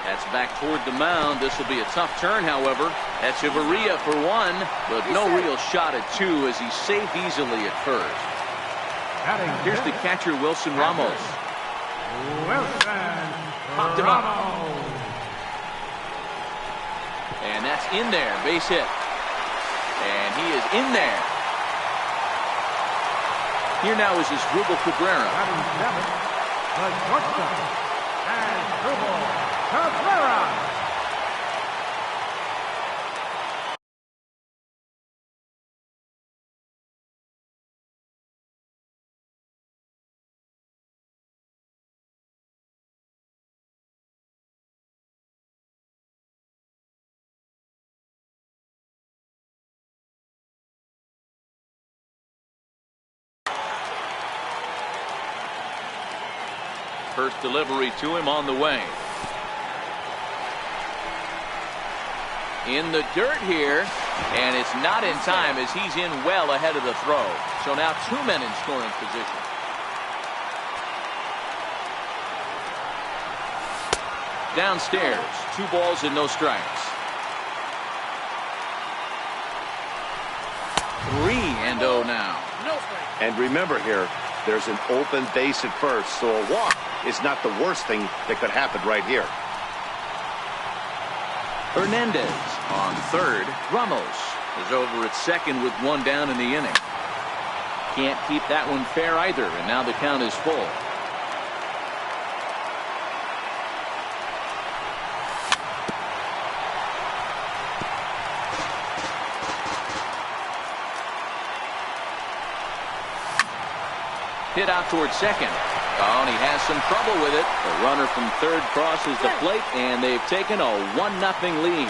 A: That's back toward the mound. This will be a tough turn, however. That's Ivaria for one, but no real shot at two as he's safe easily at first. Here's the catcher, Wilson Ramos. Popped him up. And that's in there. Base hit. And he is in there. Here now is his Rubel Cabrera.
C: The shortstop, Rubel Cabrera.
A: First delivery to him on the way. In the dirt here, and it's not in time as he's in well ahead of the throw. So now 2 men in scoring position. Downstairs, 2 balls and no strikes. 3-0 now.
D: And remember here, there's an open base at first, so a walk is not the worst thing that could happen right here.
A: Hernandez on third. Ramos is over at second with 1 down in the inning. Can't keep that one fair either, and now the count is full. Hit out towards second. Oh, and he has some trouble with it. The runner from third crosses the plate, and they've taken a 1-0 lead.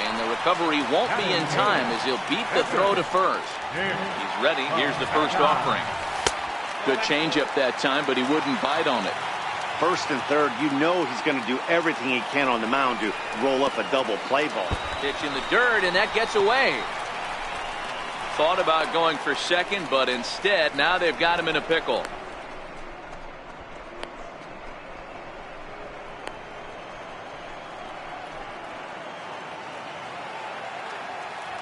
A: And the recovery won't be in time as he'll beat the throw to first. He's ready. Here's the first offering. Good changeup that time, but he wouldn't bite on it.
D: First and third, you know he's going to do everything he can on the mound to roll up a double play ball.
A: Pitch in the dirt, and that gets away. Thought about going for second, but instead, now they've got him in a pickle.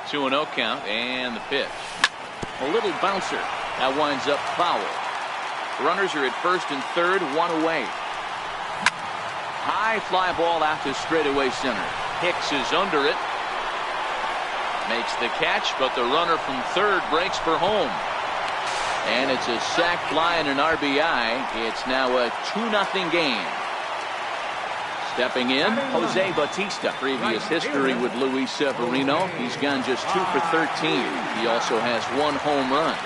A: Two and 0 count, and the pitch. A little bouncer. That winds up foul. Runners are at first and third, 1 away. High fly ball out to straightaway center. Hicks is under it. Makes the catch, but the runner from third breaks for home. And it's a sac fly and an RBI. It's now a 2-0 game. Stepping in, Jose Bautista. Previous history with Luis Severino. He's gone just 2 for 13. He also has 1 home run.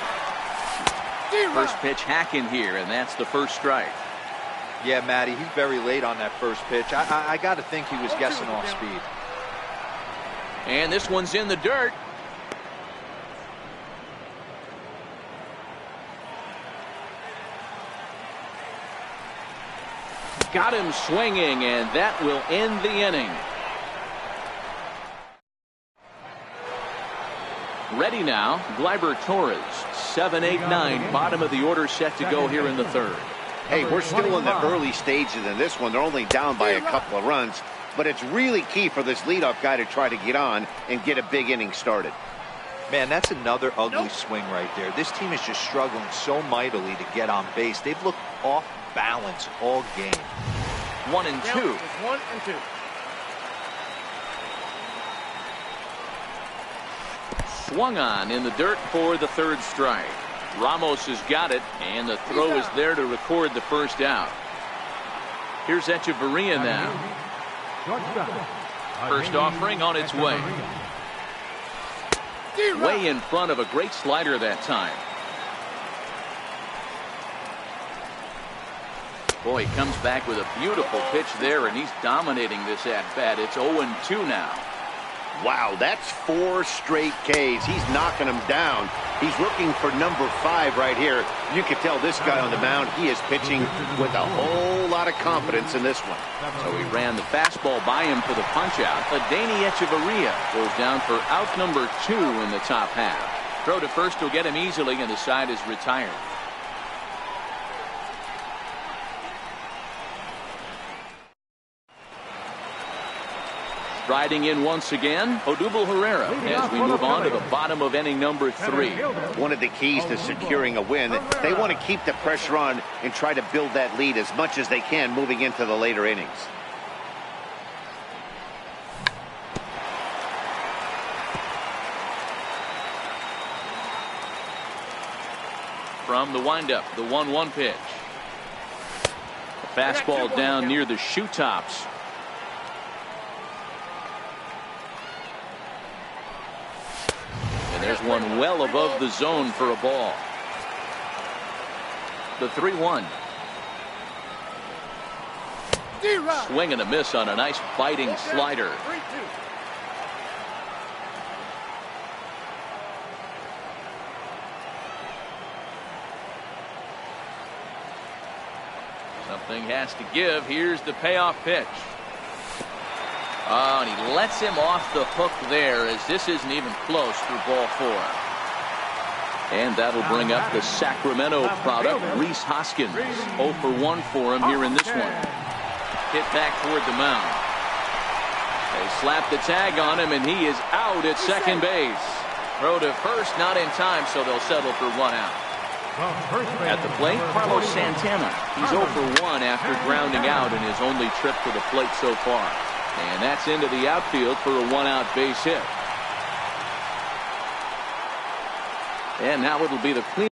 A: First pitch hacking here, and that's the first strike.
B: Yeah, Matty, he's very late on that first pitch. I got to think he was guessing off speed.
A: And this one's in the dirt. Got him swinging, and that will end the inning. Ready now, Gleyber Torres. 7, 8, 9, bottom of the order set to go here in the third.
D: Hey, we're still in the early stages in this one. They're only down by a couple of runs. But it's really key for this leadoff guy to try to get on and get a big inning started.
B: Man, that's another ugly swing right there. This team is just struggling so mightily to get on base. They've looked off balance all game.
A: 1 and 2.
E: 1 and 2.
A: Swung on in the dirt for the third strike. Ramos has got it, and the throw is there to record the first out. Here's Echeverria now. First offering on its way. Way in front of a great slider that time. Boy, he comes back with a beautiful pitch there, and he's dominating this at-bat. It's 0-2 now.
D: Wow, that's 4 straight Ks. He's knocking them down. He's looking for number 5 right here. You can tell this guy on the mound, he is pitching with a whole lot of confidence in this one.
A: So he ran the fastball by him for the punch-out. Adeiny Echeverria goes down for out number 2 in the top half. Throw to first will get him easily, and the side is retired. Riding in once again, Odubel Herrera as we move on to the bottom of inning number 3.
D: One of the keys to securing a win, they want to keep the pressure on and try to build that lead as much as they can moving into the later innings.
A: From the windup, the 1-1 pitch. A fastball down near the shoe tops. There's one well above the zone for a ball. The 3-1. Swing and a miss on a nice biting slider. Something has to give. Here's the payoff pitch. Oh, and he lets him off the hook there, as this isn't even close through ball 4. And that'll bring up the Sacramento product, Rhys Hoskins. 0 for 1 for him here in this one. Hit back toward the mound. They slap the tag on him, and he is out at second base. Throw to first, not in time, so they'll settle for 1 out. At the plate, Carlos Santana. He's 0 for 1 after grounding out in his only trip to the plate so far. And that's into the outfield for a 1-out base hit. And now it'll be the clean.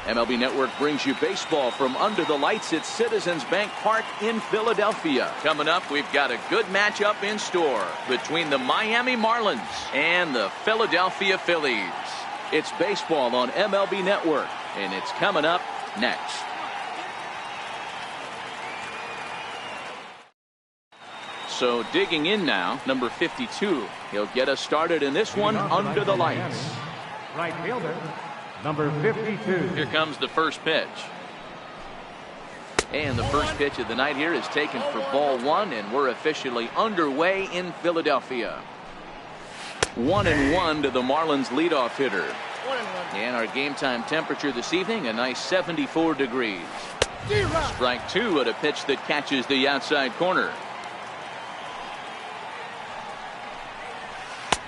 A: MLB Network brings you baseball from under the lights at Citizens Bank Park in Philadelphia. Coming up, we've got a good matchup in store between the Miami Marlins and the Philadelphia Phillies. It's baseball on MLB Network, and it's coming up next. So digging in now, number 52. He'll get us started in this one under the lights.
C: Right fielder, number 52.
A: Here comes the first pitch. And the first pitch of the night here is taken for ball one, and we're officially underway in Philadelphia. 1-1 to the Marlins leadoff hitter. And our game time temperature this evening, a nice 74 degrees. Strike two at a pitch that catches the outside corner.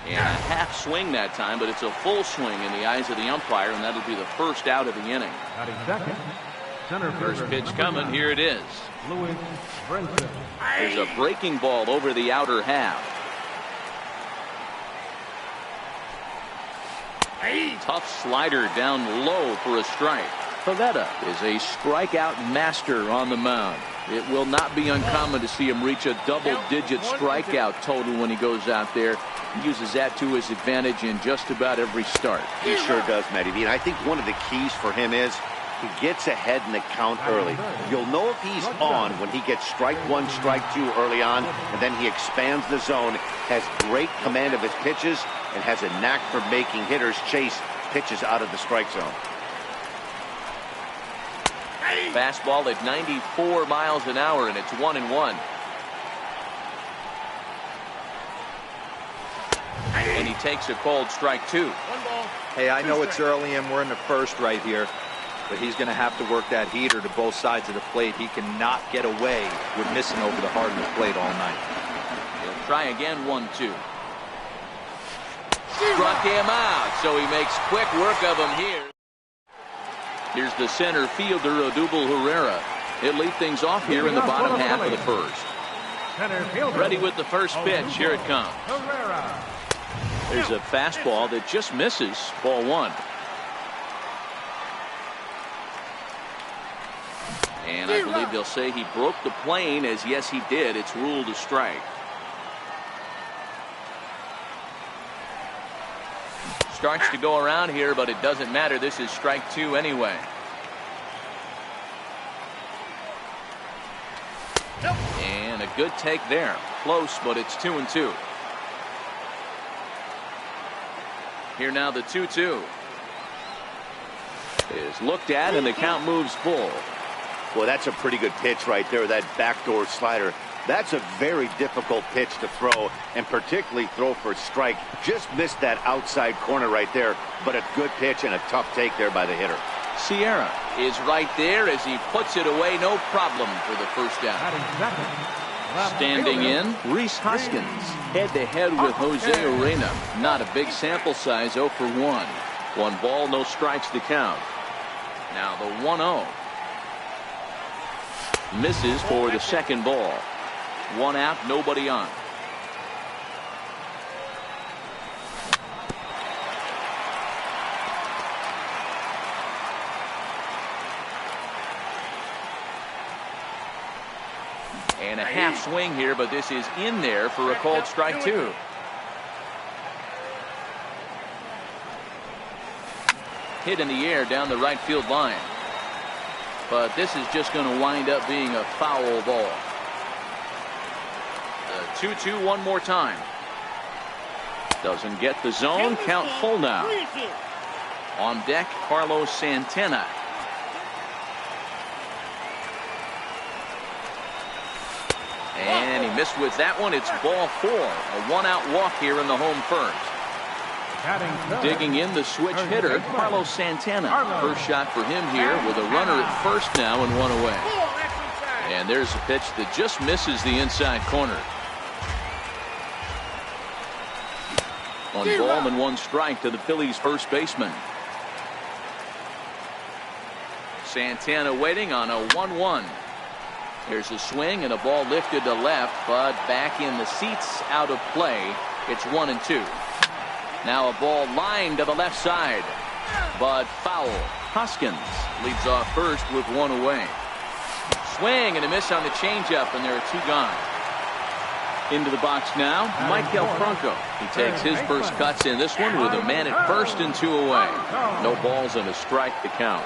A: And a half swing that time, but it's a full swing in the eyes of the umpire, and that'll be the first out of the inning. First pitch coming. Here it is. There's a breaking ball over the outer half. Tough slider down low for a strike. Pivetta is a strikeout master on the mound. It will not be uncommon to see him reach a double-digit strikeout total when he goes out there. He uses that to his advantage in just about every start.
D: He sure does, Matty V. And I think one of the keys for him is he gets ahead in the count early. You'll know if he's on when he gets strike one, strike two early on, and then he expands the zone, has great command of his pitches, and has a knack for making hitters chase pitches out of the strike zone.
A: Fastball at 94 miles an hour, and it's 1-1. And he takes a called strike two.
B: Hey, I know it's early and we're in the first right here, but he's going to have to work that heater to both sides of the plate. He cannot get away with missing over the heart of the plate all night.
A: He'll try again, 1-2. Struck him out, so he makes quick work of him here. Here's the center fielder, Odubel Herrera. He'll lead things off here in the bottom half of the first. Ready with the first pitch. Here it comes. There's a fastball that just misses. Ball one. And I believe they'll say he broke the plane, as yes he did. It's ruled a strike. Starts to go around here, but it doesn't matter. This is strike two anyway. And a good take there. Close, but it's 2-2. Here now the 2-2 is looked at, and the count moves full.
D: Well, that's a pretty good pitch right there, that backdoor slider. That's a very difficult pitch to throw, and particularly throw for a strike. Just missed that outside corner right there, but a good pitch and a tough take there by the hitter.
A: Sierra is right there as he puts it away, no problem for the first down. Standing in, Rhys Hoskins head-to-head with Jose Urena. Not a big sample size, 0 for 1. 1 ball, no strikes to count. Now the 1-0. Misses for the second ball. 1 out, nobody on. And a half swing here, but this is in there for a called strike two. Hit in the air down the right field line. But this is just going to wind up being a foul ball. The 2-2 one more time. Doesn't get the zone. Count full now. On deck, Carlos Santana. And he missed with that one. It's ball 4. A 1-out walk here in the home first. Digging in the switch hitter, Carlos Santana. First shot for him here with a runner at first now and 1 away. And there's a pitch that just misses the inside corner. 1 ball and 1 strike to the Phillies first baseman. Santana waiting on a 1-1. There's a swing and a ball lifted to left, but back in the seats, out of play. It's 1-2. Now a ball lined to the left side. but foul. Hoskins leads off first with one away. Swing and a miss on the changeup, and there are two gone. Into the box now, Michael Franco. He takes his first cuts in this one with a man at first and two away. No balls and a strike to count.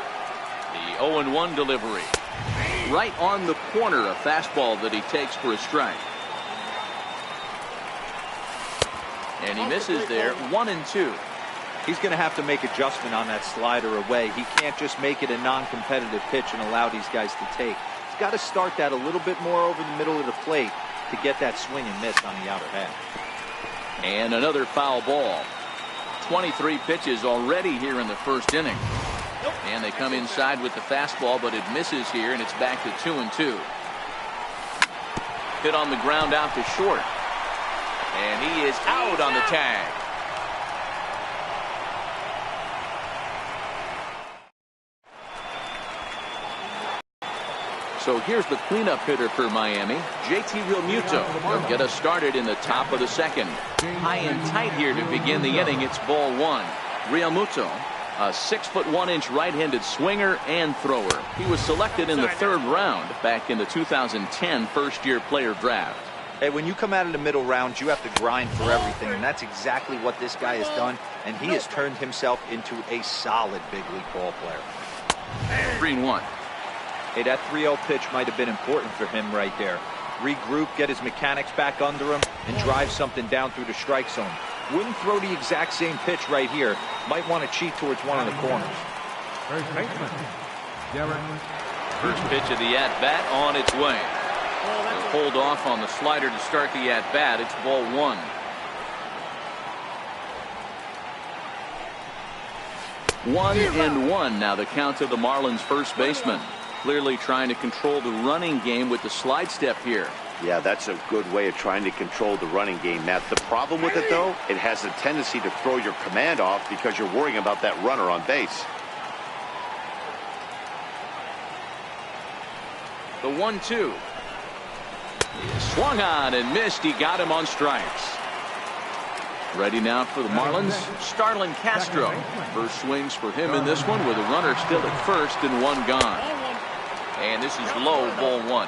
A: The 0-1 delivery. Right on the corner, a fastball that he takes for a strike. And he misses there, 1-2.
B: He's going to have to make adjustment on that slider away. He can't just make it a non-competitive pitch and allow these guys to take. He's got to start that a little bit more over the middle of the plate to get that swing and miss on the outer half.
A: And another foul ball. 23 pitches already here in the first inning. And they come inside with the fastball, but it misses here, and it's back to 2-2. Hit on the ground out to short. And he is out on the tag. So here's the cleanup hitter for Miami, JT Realmuto. He'll get us started in the top of the second. High and tight here to begin the inning. It's ball one. Realmuto, a 6'1" right-handed swinger and thrower. He was selected in the third round back in the 2010 first-year player draft.
B: Hey, when you come out of the middle rounds, you have to grind for everything, and that's exactly what this guy has done, and he has turned himself into a solid big league ball player.
A: 3-1.
B: Hey, that 3-0 pitch might have been important for him right there. Regroup, get his mechanics back under him, and drive something down through the strike zone. Wouldn't throw the exact same pitch right here. Might want to cheat towards one of the corners.
C: First baseman, Garrett.
A: First pitch of the at-bat on its way. He'll hold off on the slider to start the at-bat. It's ball one. One and one now the count to the Marlins first baseman. Clearly trying to control the running game with the slide step here.
D: Yeah, that's a good way of trying to control the running game, Matt. The problem with it, though, it has a tendency to throw your command off because you're worrying about that runner on base.
A: The 1-2. Swung on and missed. He got him on strikes. Ready now for the Marlins, Starlin Castro. First swings for him in this one with a runner still at first and one gone. And this is low, ball one.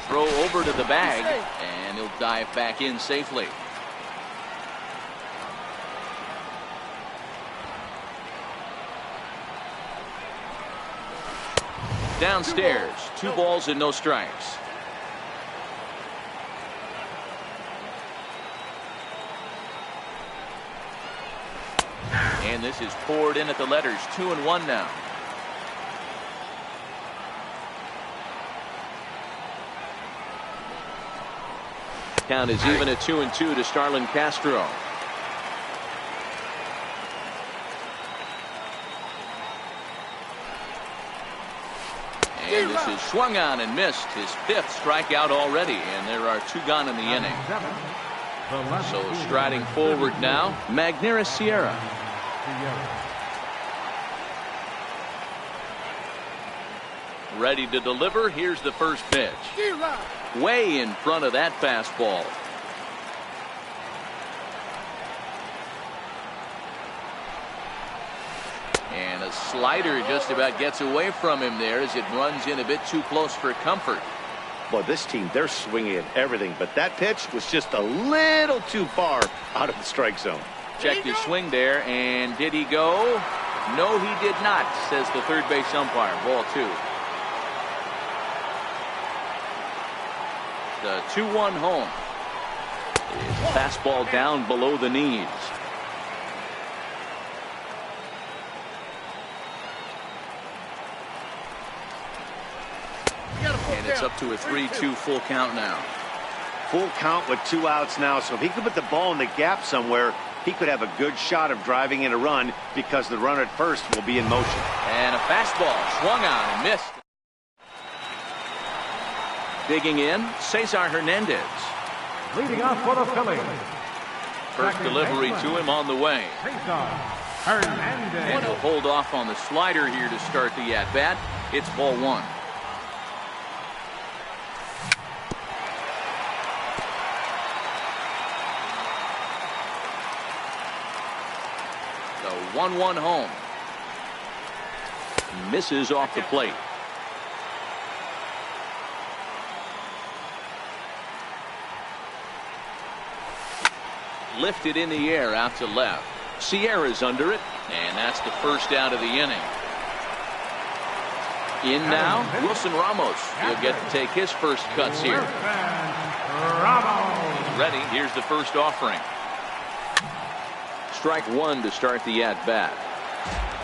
A: Throw over to the bag, and he'll dive back in safely. Downstairs, 2 balls and no strikes. And this is poured in at the letters, 2-1 now. Count is even at 2-2 to Starlin Castro. And this is swung on and missed. His 5th strikeout already, and there are 2 gone in the inning. So striding forward now, Magneuris Sierra. Ready to deliver. Here's the first pitch. Way in front of that fastball. And a slider just about gets away from him there as it runs in a bit too close for comfort.
D: Boy, this team, they're swinging at everything, but that pitch was just a little too far out of the strike zone.
A: Checked his swing there, and did he go? No, he did not, says the third base umpire. Ball 2. The 2-1 home. His fastball down below the knees. And it's up to a 3-2 full count now.
D: Full count with 2 outs now, so if he could put the ball in the gap somewhere, he could have a good shot of driving in a run because the runner at first will be in motion.
A: And a fastball swung on and missed. Digging in, Cesar Hernandez.
C: Leading off for the Phillies.
A: First delivery to him on the way.
C: Cesar Hernandez.
A: And he'll hold off on the slider here to start the at-bat. It's ball 1. So 1-1 home. Misses off the plate. Lifted in the air out to left. Sierra's under it, and that's the first out of the inning. In now, Wilson Ramos. He'll get to take his first cuts here. He's ready. Here's the first offering. Strike one to start the at-bat.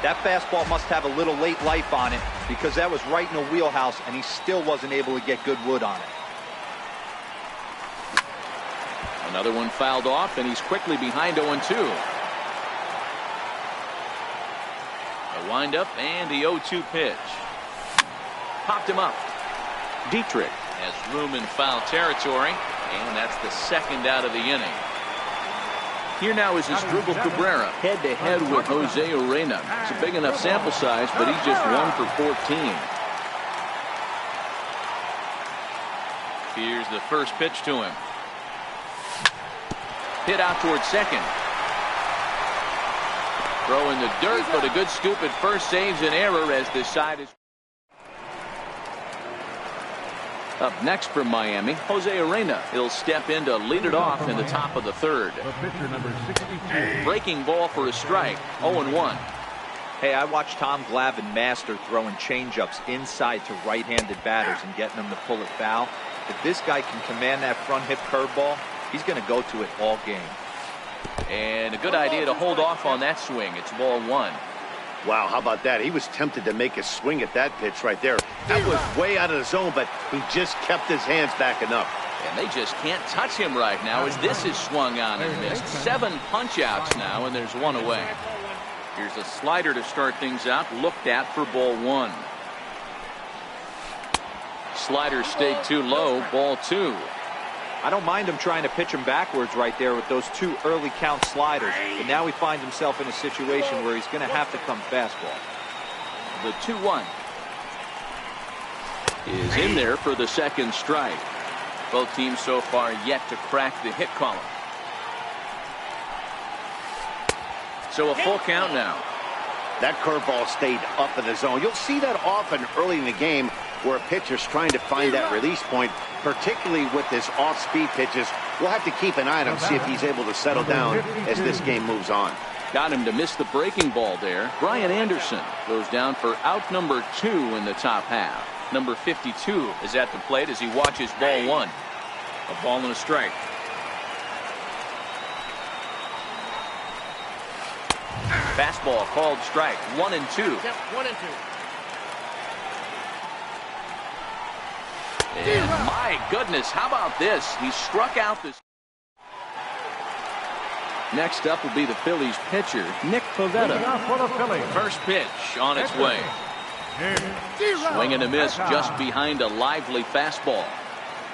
B: That fastball must have a little late life on it because that was right in the wheelhouse, and he still wasn't able to get good wood on it.
A: Another one fouled off, and he's quickly behind 0-2. A windup and the 0-2 pitch. Popped him up. Dietrich has room in foul territory, and that's the second out of the inning. Here now is Asdrubal Cabrera head-to-head with Jose Urena. It's a big enough sample size, but he's just 1 for 14. Here's the first pitch to him. Hit out towards second. Throw in the dirt, but a good scoop at first saves an error as this side is. Up next from Miami, Jose Urena. He'll step in to lead it off in the top of the third.
C: The pitcher, number 62.
A: Breaking ball for a strike. 0-1.
B: Hey, I watched Tom Glavine master throwing changeups inside to right-handed batters and getting them to pull it foul. If this guy can command that front hip curveball, he's going to go to it all game.
A: And a good idea to hold off on that swing. It's ball one.
D: Wow, how about that? He was tempted to make a swing at that pitch right there. That was way out of the zone, but he just kept his hands back enough.
A: And they just can't touch him right now as this is swung on and missed. 7 punch-outs now, and there's one away. Here's a slider to start things out, looked at for ball one. Slider stayed too low, ball two.
B: I don't mind him trying to pitch him backwards right there with those 2 early count sliders. But now he finds himself in a situation where he's going to have to come fastball.
A: The 2-1 is in there for the second strike. Both teams so far yet to crack the hit column. So a full count now.
D: That curveball stayed up in the zone. You'll see that often early in the game where a pitcher's trying to find that release point, particularly with his off-speed pitches. We'll have to keep an eye on him, see if he's able to settle down as this game moves on.
A: Got him to miss the breaking ball there. Brian Anderson goes down for out number 2 in the top half. Number 52 is at the plate as he watches ball one. A ball and a strike. Fastball called strike. 1-2.
E: Yep, 1-2.
A: And my goodness, how about this? He struck out this. Next up will be the Phillies pitcher, Nick Pivetta.
C: For the Phillies.
A: First pitch on its way. Swing and a miss just behind a lively fastball.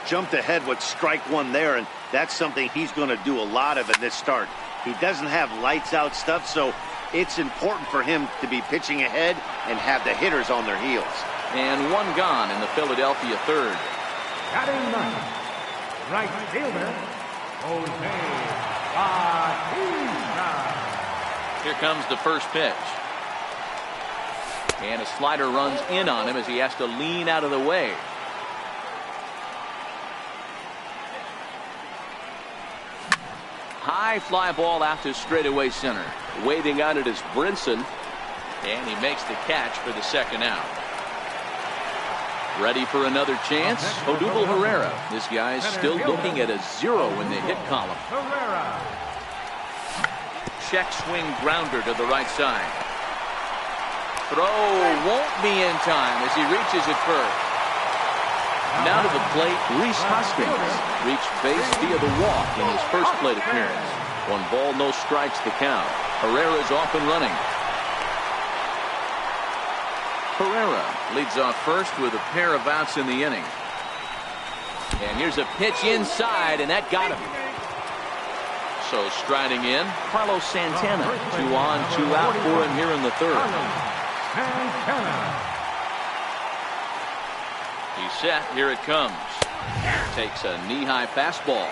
D: Jumped ahead with strike one there, and that's something he's going to do a lot of in this start. He doesn't have lights out stuff, so it's important for him to be pitching ahead and have the hitters on their heels.
A: And one gone in the Philadelphia third.
C: Batting ninth, right fielder, Jose Bautista.
A: Here comes the first pitch. And a slider runs in on him as he has to lean out of the way. High fly ball out to straightaway center. Waving on it is Brinson. And he makes the catch for the second out. Ready for another chance? Odubel Herrera. This guy's still looking at a 0 in the hit column.
C: Herrera.
A: Check swing grounder to the right side. Throw won't be in time as he reaches it first. Now to the plate, Reese Hoskins reached base via the walk in his first plate appearance. 1 ball, no strikes the count. Herrera's off and running. Herrera leads off first with a pair of outs in the inning. And here's a pitch inside, and that got him. So striding in, Carlos Santana. 2 on, 2 out for him here in the third. He's set. Here it comes. Takes a knee-high fastball.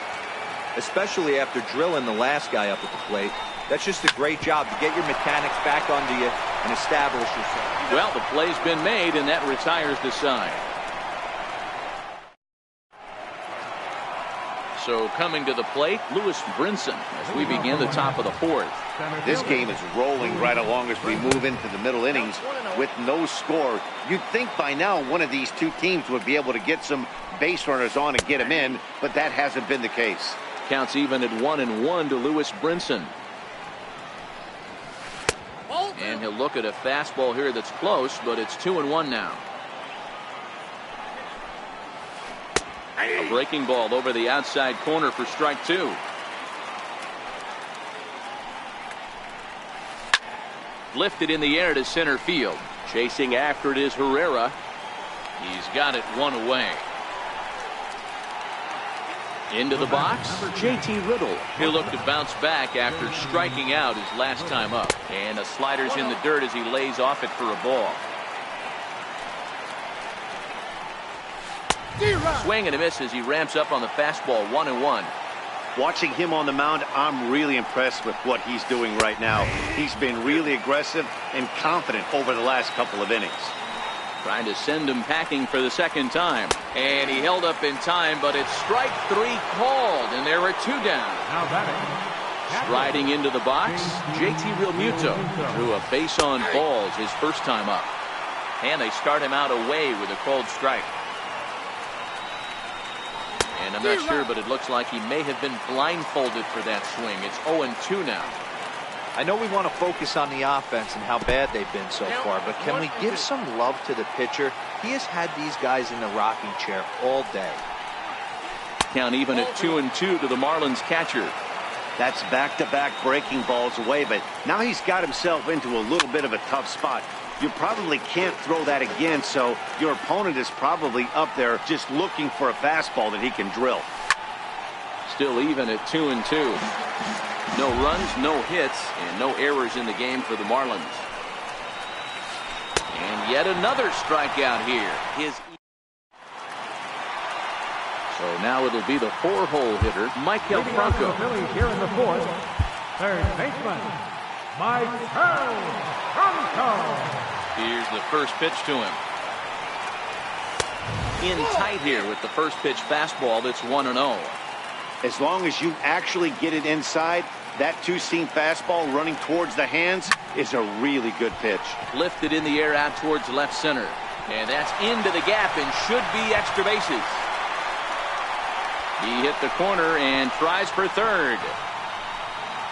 B: Especially after drilling the last guy up at the plate, That's just a great job to get your mechanics back under you and establish yourself.
A: Well, the play's been made, and that retires the side. So coming to the plate, Lewis Brinson as we begin the top of the fourth.
D: This game is rolling right along as we move into the middle innings with no score. You'd think by now one of these two teams would be able to get some base runners on and get them in, but that hasn't been the case.
A: Counts even at 1-1 to Lewis Brinson. And he'll look at a fastball here that's close, but it's 2-1 now. A breaking ball over the outside corner for strike two. Lifted in the air to center field. Chasing after it is Herrera. He's got it one away. Into the box, J.T. Riddle. He'll look to bounce back after striking out his last time up. And the slider's in the dirt as he lays off it for a ball. Swing and a miss as he ramps up on the fastball. 1-1.
D: Watching him on the mound, I'm really impressed with what he's doing right now. He's been really aggressive and confident over the last couple of innings.
A: Trying to send him packing for the second time. And he held up in time, but it's strike three called, and there are two down.
C: Now batting.
A: Striding into the box, J.T. Realmuto drew a base on balls his first time up. And they start him out away with a called strike. And I'm not sure, but it looks like he may have been blindfolded for that swing. It's 0-2 now.
B: I know we want to focus on the offense and how bad they've been so far, but can we give some love to the pitcher? He has had these guys in the rocking chair all day.
A: Count even at 2-2 to the Marlins catcher.
D: That's back-to-back breaking balls away, but now he's got himself into a little bit of a tough spot. You probably can't throw that again, so your opponent is probably up there just looking for a fastball that he can drill.
A: Still even at 2-2. No runs, no hits, and no errors in the game for the Marlins. And yet another strikeout here. So now it'll be the four-hole hitter, Michael Franco.
C: The Phillies here in the fourth. Third baseman, Michael Franco.
A: Here's the first pitch to him. In tight here with the first pitch fastball that's 1-0.
D: As long as you actually get it inside, that two-seam fastball running towards the hands is a really good pitch.
A: Lifted in the air out towards left center. And that's into the gap and should be extra bases. He hit the corner and tries for third.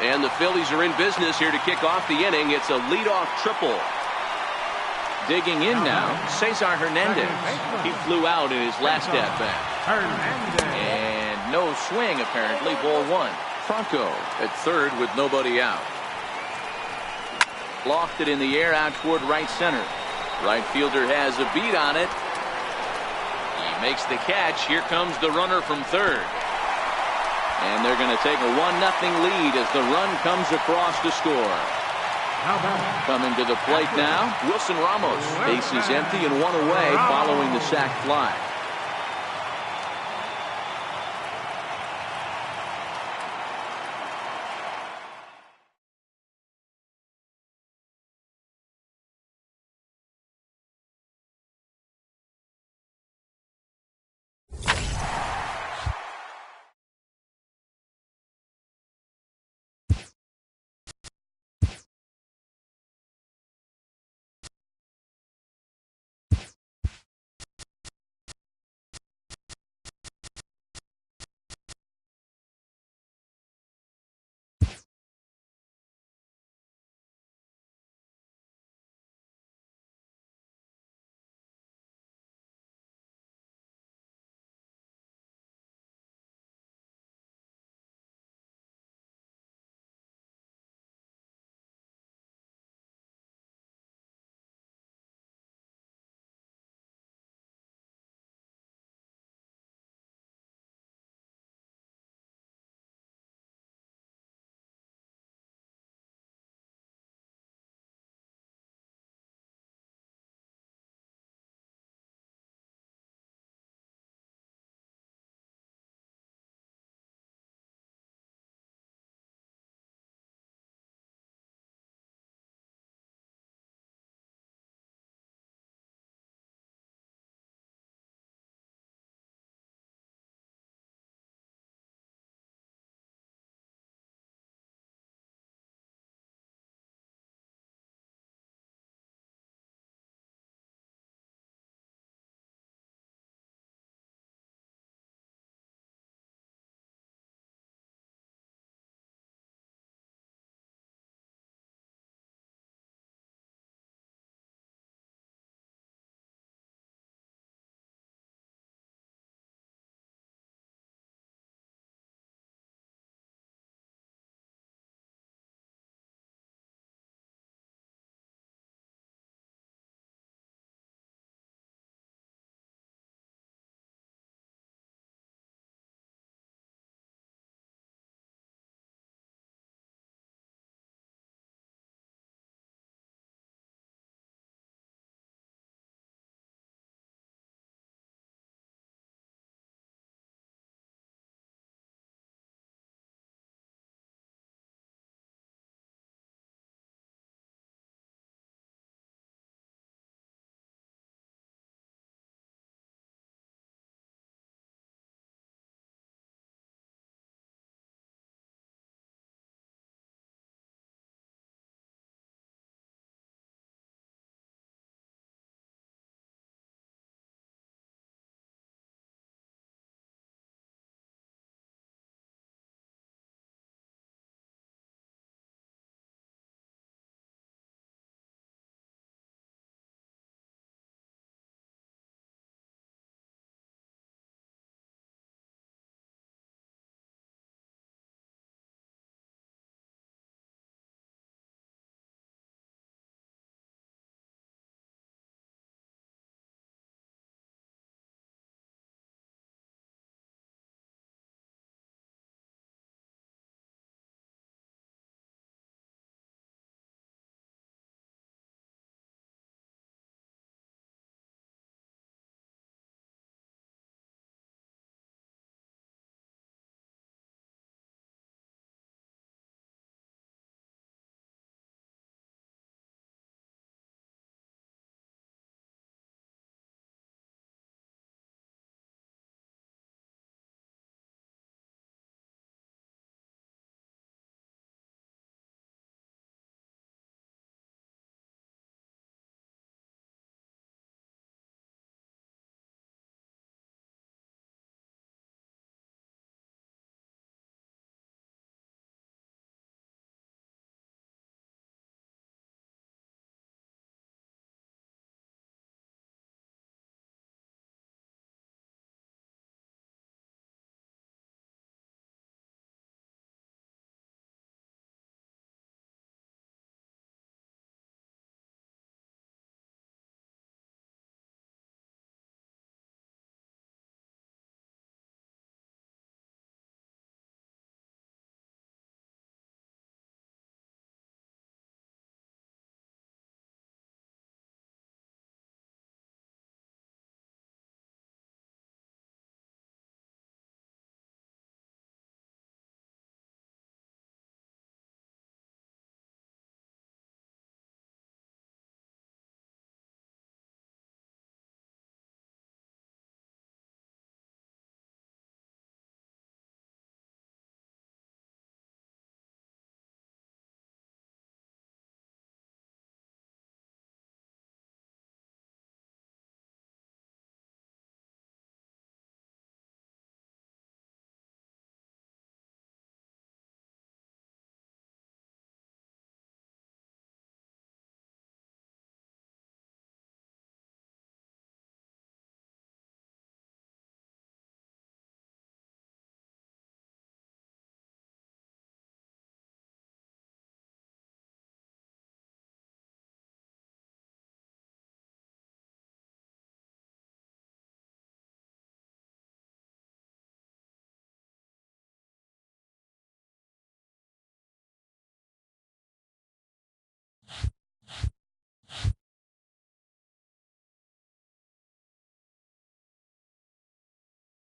A: And the Phillies are in business here to kick off the inning. It's a leadoff triple. Digging in now, Cesar Hernandez. He flew out in his last at-bat. And no swing, apparently. Ball one. Franco at third with nobody out. Lofted in the air out toward right center. Right fielder has a beat on it. He makes the catch. Here comes the runner from third. And they're going to take a 1-0 lead as the run comes across to score. Coming to the plate now, Wilson Ramos. Bases empty and one away following the sac fly.